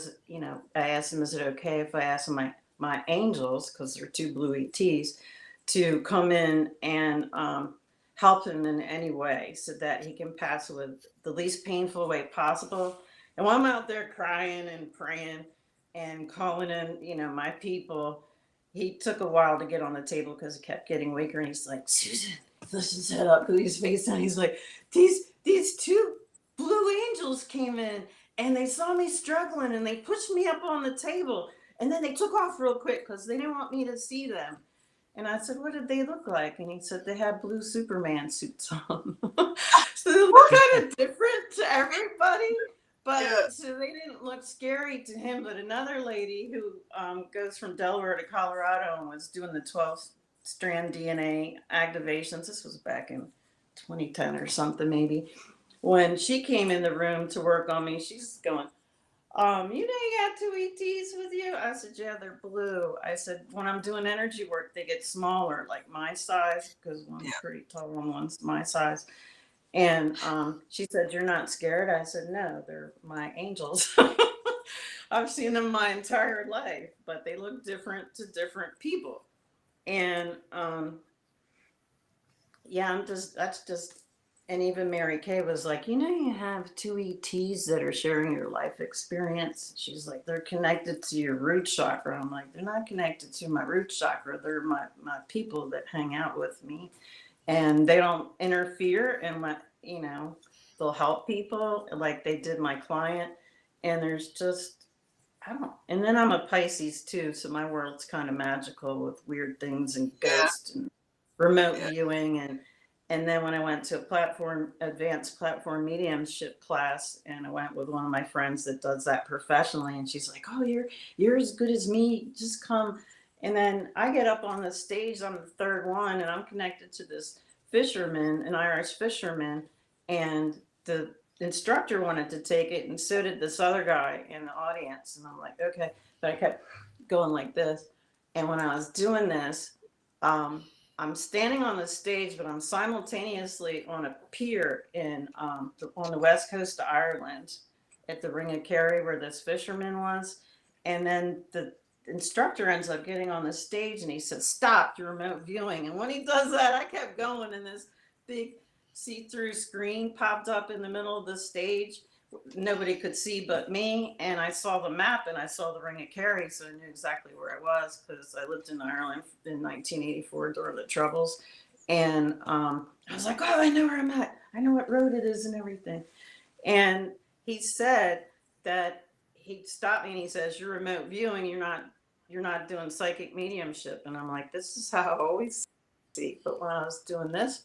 I asked him, is it okay if I ask my angels, because they're two blue ETs, to come in and help him in any way so that he can pass with the least painful way possible. And while I'm out there crying and praying and calling in, my people, he took a while to get on the table because he kept getting weaker. And he's like, Susan, let's just head up, put his face down. He's like, these two blue angels came in and they saw me struggling and they pushed me up on the table. And then they took off real quick because they didn't want me to see them. And I said, what did they look like? And he said, they had blue Superman suits on. So they look kind of different to everybody. But Yeah. so they didn't look scary to him. But another lady who goes from Delaware to Colorado and was doing the 12-strand DNA activations. This was back in 2010 or something, maybe. When she came in the room to work on me, she's going, you got two ETs with you? I said, yeah, they're blue. I said, when I'm doing energy work, they get smaller, like my size, because one's pretty tall and one's my size. And she said, you're not scared? I said, no, they're my angels. I've seen them my entire life, but they look different to different people. And and even Mary Kay was like, you have two ETs that are sharing your life experience. She's like, they're connected to your root chakra. I'm like, they're not connected to my root chakra. They're my people that hang out with me. And they don't interfere and they'll help people like they did my client. And there's just, and then I'm a Pisces too. So my world's kind of magical with weird things and ghosts and remote viewing. And then when I went to advanced platform mediumship class, and I went with one of my friends that does that professionally, and she's like, oh, you're as good as me. Just come. And then I get up on the stage on the third one, and I'm connected to this fisherman, an Irish fisherman, and the instructor wanted to take it, and so did this other guy in the audience. And I'm like, okay. But I kept going like this. And when I was doing this, I'm standing on the stage, but I'm simultaneously on a pier on the west coast of Ireland at the Ring of Kerry where this fisherman was. And then the instructor ends up getting on the stage and he says, stop, you're remote viewing. And when he does that, I kept going and this big see-through screen popped up in the middle of the stage. Nobody could see but me, and I saw the map and I saw the Ring of Kerry, so I knew exactly where I was because I lived in Ireland in 1984 during the Troubles. And I was like, oh, I know where I'm at. I know what road it is and everything. And he said that he stopped me and he says, you're remote viewing, you're not doing psychic mediumship. And I'm like, this is how I always see. But when I was doing this,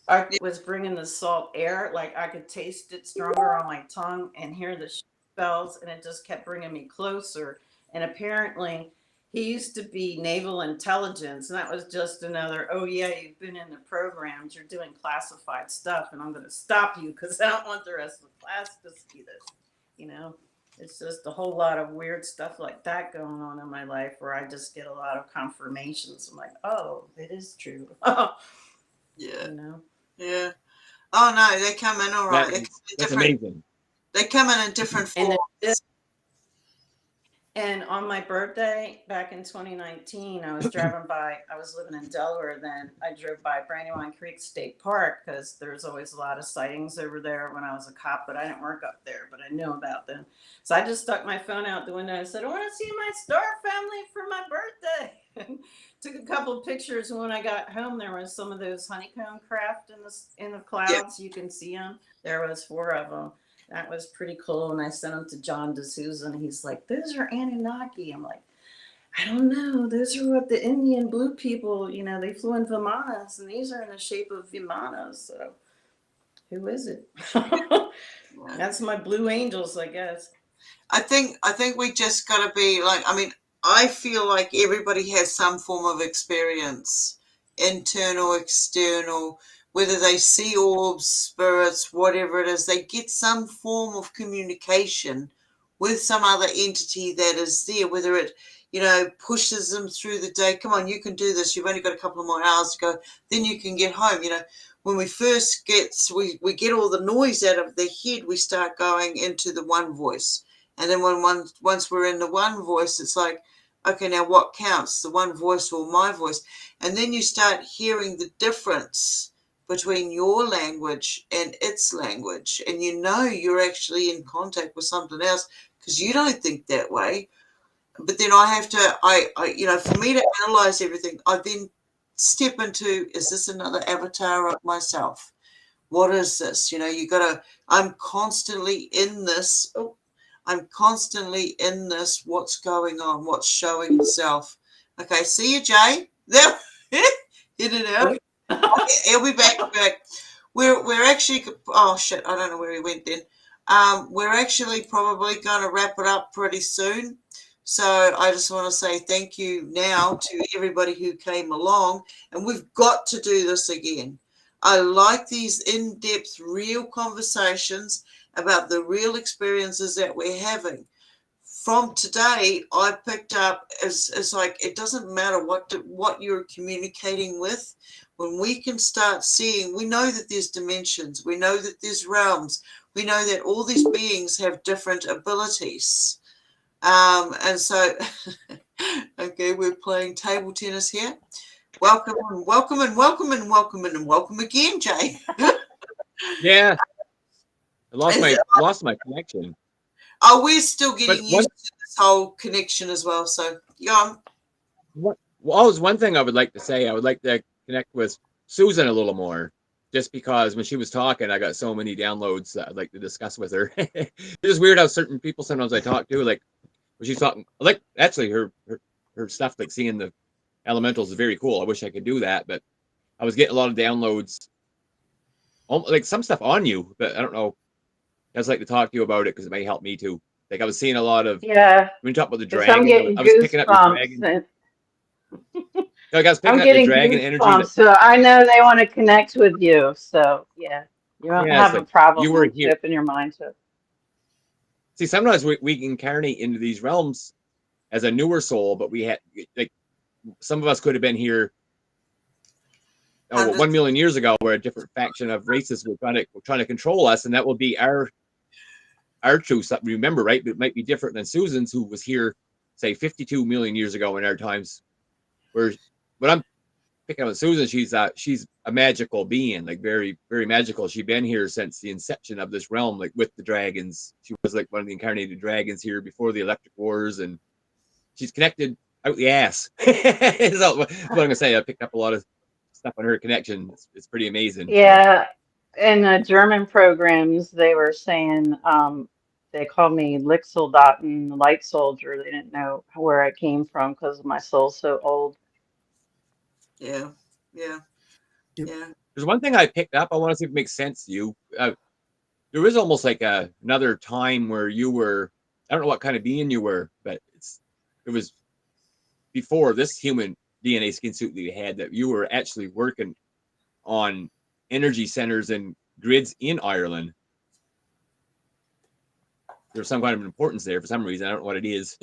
I was bringing the salt air, like I could taste it stronger on my tongue and hear the bells, and it just kept bringing me closer. And apparently, he used to be naval intelligence, and that was just another, oh yeah, you've been in the programs, you're doing classified stuff, and I'm going to stop you because I don't want the rest of the class to see this. It's just a whole lot of weird stuff like that going on in my life where I just get a lot of confirmations. I'm like, oh, it is true. Yeah. You know? Yeah. Oh no, they come in all right. That's amazing. They come in different And forms. And on my birthday back in 2019, I was driving by, I was living in Delaware then. I drove by Brandywine Creek State Park because there's always a lot of sightings over there when I was a cop, but I didn't work up there, but I knew about them. So I just stuck my phone out the window and said, I want to see my star family for my birthday. And took a couple of pictures. And when I got home, there was some of those honeycomb craft in the clouds. You can see them. There was 4 of them. That was pretty cool. And I sent them to John D'Souza, and he's like, those are Anunnaki. I'm like, I don't know. Those are what the Indian blue people, they flew in Vimanas, and these are in the shape of Vimanas. So who is it? That's my blue angels, I guess. I think we just got to be like, I feel like everybody has some form of experience, internal, external, whether they see orbs, spirits, whatever it is, they get some form of communication with some other entity that is there, whether it, pushes them through the day. Come on, you can do this. You've only got a couple of more hours to go. Then you can get home. When we first we get all the noise out of the head, we start going into the one voice. And then once we're in the one voice, it's like, okay, now what counts, the one voice or my voice? And then you start hearing the difference between your language and its language. And you're actually in contact with something else because you don't think that way. But then I have to, for me to analyze everything, I then step into, is this another avatar of myself? What is this? I'm constantly in this. What's going on? What's showing itself? Okay, see you, Jay. There, in and out. Okay, he'll be back. We're actually. Oh shit! I don't know where he went then. We're actually probably going to wrap it up pretty soon. So I just want to say thank you now to everybody who came along, and we've got to do this again. I like these in-depth, real conversations about the real experiences that we're having. From today, I picked up it's like it doesn't matter what you're communicating with. When we can start seeing, we know that there's dimensions, we know that there's realms, we know that all these beings have different abilities. And so, okay, we're playing table tennis here. Welcome and welcome and welcome and welcome and welcome again, Jay. Yeah, I lost my connection. Oh, we're still getting used to this whole connection as well. So, yeah. One thing I would like to say, I would like to connect with Susan a little more, just because when she was talking, I got so many downloads that I'd like to discuss with her. It's weird how certain people sometimes I talk to, like when she's talking, like actually her stuff, like seeing the elementals is very cool. I wish I could do that, but I was getting a lot of downloads, like some stuff on you, but I don't know. I'd just like to talk to you about it because it may help me too. Like I was seeing a lot of when you talk about the dragon, I'm getting I was picking up your dragon. Like I was picking up the dragon energy. So I know they want to connect with you. So yeah, you don't have a problem. You were here. Open your mind to it. See, sometimes we incarnate into these realms as a newer soul, but we had like some of us could have been here 1 million years ago, where a different faction of races were trying to control us, and that will be our truth. Remember, right? It might be different than Susan's, who was here, say, 52 million years ago in our times. But I'm picking up with Susan. She's a magical being, like very, very magical. She's been here since the inception of this realm, like with the dragons. She was like one of the incarnated dragons here before the Electric Wars, and she's connected out the ass. That's what I'm gonna say. I picked up a lot of stuff on her connection. It's pretty amazing. Yeah, in the German programs, they were saying they called me Lixeldaten, the light soldier. They didn't know where I came from because my soul's so old. Yeah. There's one thing I picked up. I want to see if it makes sense to you. There was almost like another time where you were, I don't know what kind of being you were, but it was before this human DNA skin suit that you had, that you were actually working on energy centers and grids in Ireland. There's some kind of importance there for some reason. I don't know what it is.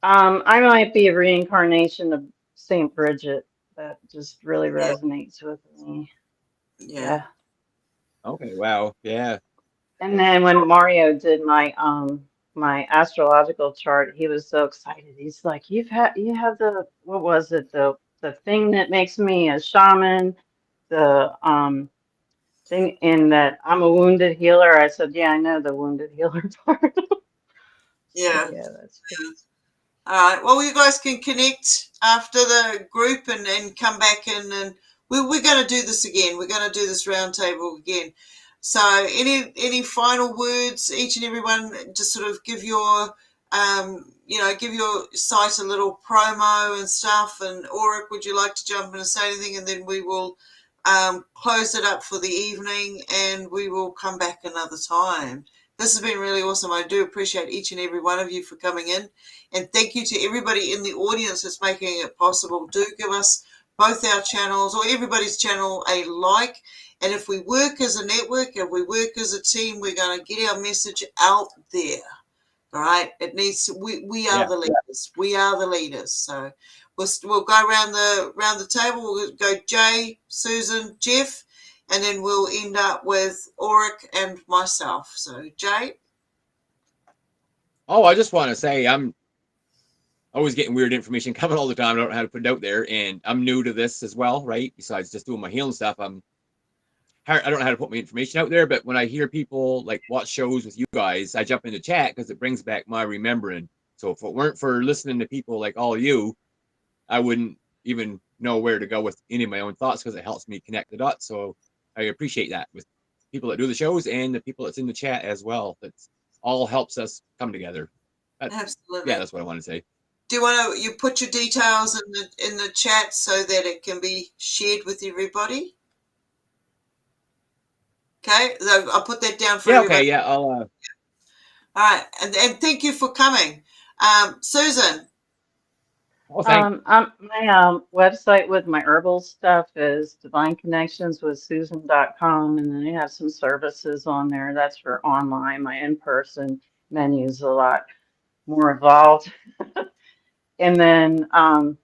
I might be a reincarnation of Saint Bridget. That just really resonates with me. Yeah. Okay. Wow. Yeah. And then when Mario did my my astrological chart, he was so excited. He's like, you have the, what was it, the thing that makes me a shaman, the thing in that I'm a wounded healer. I said, yeah, I know the wounded healer part. Yeah. So yeah, that's Yeah. All right. Well, you guys can connect after the group and come back in, and we're going to do this again. We're going to do this roundtable again. So, any final words? Each and everyone, just sort of give your give your site a little promo and stuff. And Ulrich, would you like to jump in and say anything? And then we will close it up for the evening, and we will come back another time. This has been really awesome. I do appreciate each and every one of you for coming in. And thank you to everybody in the audience that's making it possible. Do give us both our channels or everybody's channel a like. And if we work as a network, if we work as a team, we're going to get our message out there. All right. It needs to, we are the leaders. We are the leaders. So we'll go around the table. We'll go Jay, Susan, Jeff, and then we'll end up with Ulrich and myself. So Jay. Oh, I just want to say I'm always getting weird information coming all the time. I don't know how to put it out there, and I'm new to this as well, right? Besides just doing my healing stuff, I don't know how to put my information out there. But when I hear people like watch shows with you guys, I jump in the chat because it brings back my remembering. So if it weren't for listening to people like all of you, I wouldn't even know where to go with any of my own thoughts because it helps me connect the dots. So I appreciate that with people that do the shows and the people that's in the chat as well. That's all helps us come together. Absolutely. Yeah, that's what I want to say. Do you want to you put your details in the chat so that it can be shared with everybody? Okay, so I'll put that down for everybody. Okay, yeah, I'll. All right, and thank you for coming, Susan. Oh, thank. My website with my herbal stuff is divineconnectionswithsusan.com, and then I have some services on there. That's for online. My in-person menu is a lot more evolved. And then I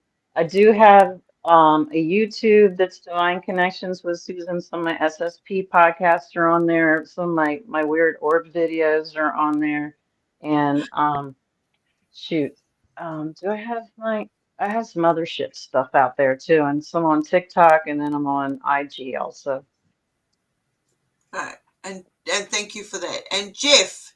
do have a YouTube that's Divine Connections with Susan. Some of my SSP podcasts are on there. Some of my weird orb videos are on there. And shoot, do I have some other shit stuff out there too, and some on TikTok, and then I'm on IG also. All right, and thank you for that. And Jeff.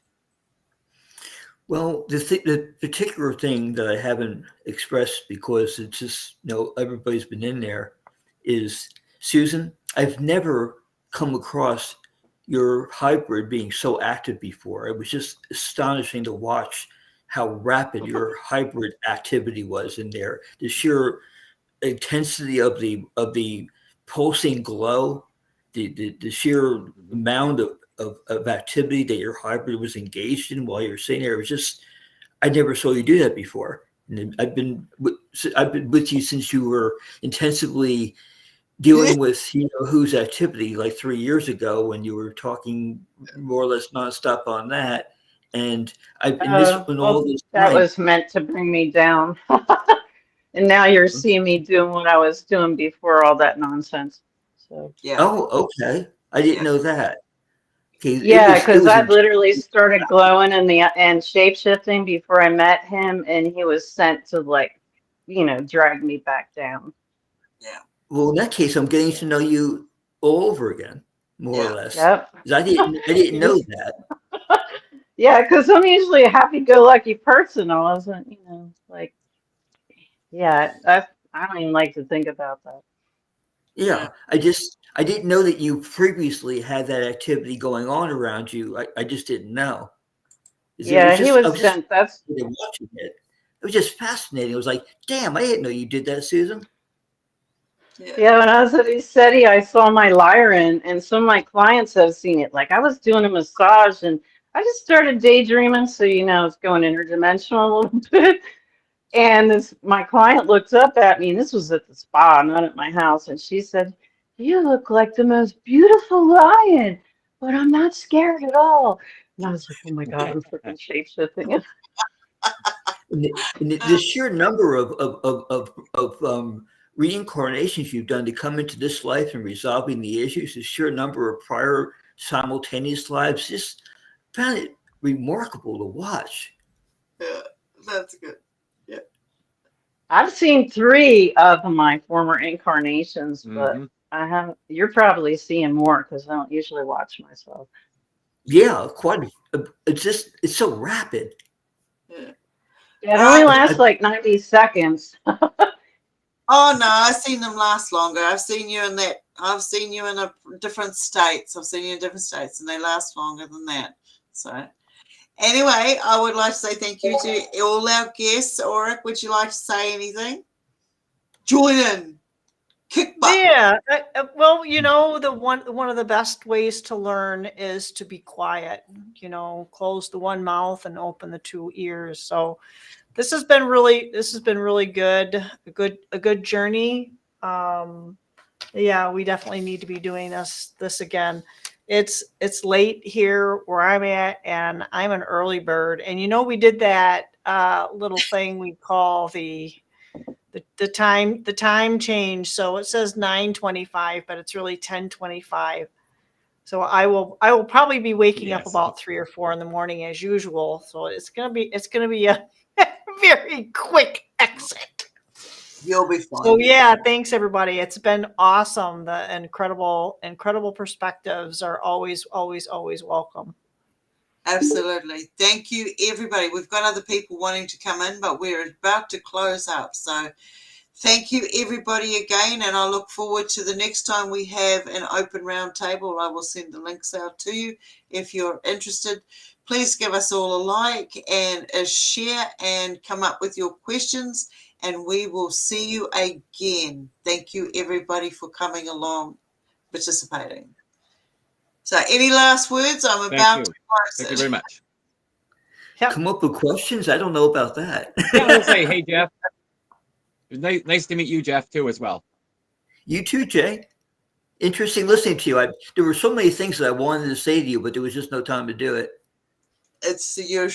Well, the particular thing that I haven't expressed because it's just, everybody's been in there is, Susan, I've never come across your hybrid being so active before. It was just astonishing to watch how rapid your hybrid activity was in there. The sheer intensity of the pulsing glow, the sheer amount of activity that your hybrid was engaged in while you're sitting there. It was just, I never saw you do that before. And I've been with you since you were intensively dealing with whose activity like 3 years ago when you were talking more or less nonstop on that. And that was meant to bring me down. And now you're seeing me doing what I was doing before all that nonsense. So yeah. Oh, okay. I didn't know that. Okay, yeah, because I literally started glowing and shape shifting before I met him, and he was sent to drag me back down. Yeah. Well, in that case, I'm getting to know you all over again, more or less. Yep. 'Cause I didn't know that. Yeah, because I'm usually a happy-go-lucky person. I wasn't, I don't even like to think about that. Yeah, I didn't know that you previously had that activity going on around you. I just didn't know. He was sent. That's watching it. It was just fascinating. It was like, damn, I didn't know you did that, Susan. Yeah, when I was at ECETI, I saw my lyre and some of my clients have seen it. Like I was doing a massage and I just started daydreaming, so it's going interdimensional a little bit. And my client looked up at me, and this was at the spa, not at my house, and she said, "You look like the most beautiful lion, but I'm not scared at all." And I was like, "Oh my God, I'm freaking shape-shifting." The sheer number of reincarnations you've done to come into this life and resolving the issues, the sheer number of prior simultaneous lives, just found it remarkable to watch. Yeah, that's good. I've seen 3 of my former incarnations, but Mhm. I haven't. You're probably seeing more because I don't usually watch myself. Yeah, it's so rapid. Yeah. It All only right. lasts like 90 seconds. Oh no, I've seen them last longer. I've seen you in a different states. I've seen you in different states, and they last longer than that. So anyway, I would like to say thank you to all our guests. Ulrich, would you like to say anything? Join in. Kick butt. Yeah. Well, the one of the best ways to learn is to be quiet. Close the one mouth and open the 2 ears. So this has been really good. A good journey. Yeah, we definitely need to be doing this again. It's late here where I'm at, and I'm an early bird. And we did that little thing we call the time change. So it says 9:25, but it's really 10:25. So I will probably be waking up Yes. about 3 or 4 in the morning as usual. So it's gonna be a very quick exit. You'll be fine. So yeah, thanks everybody. It's been awesome. The incredible perspectives are always welcome. Absolutely. Thank you, everybody. We've got other people wanting to come in, but we're about to close up. So thank you, everybody, again. And I look forward to the next time we have an open round table. I will send the links out to you if you're interested. Please give us all a like and a share and come up with your questions. And we will see you again. Thank you, everybody, for coming along, participating. So any last words? I'm Thank about you. to close Thank it. you very much. Yep. Come up with questions? I don't know about that. Yeah, I will say, hey Jeff. It was nice to meet you, Jeff, too, as well. You too, Jay. Interesting listening to you. There were so many things that I wanted to say to you, but there was just no time to do it. It's the usual.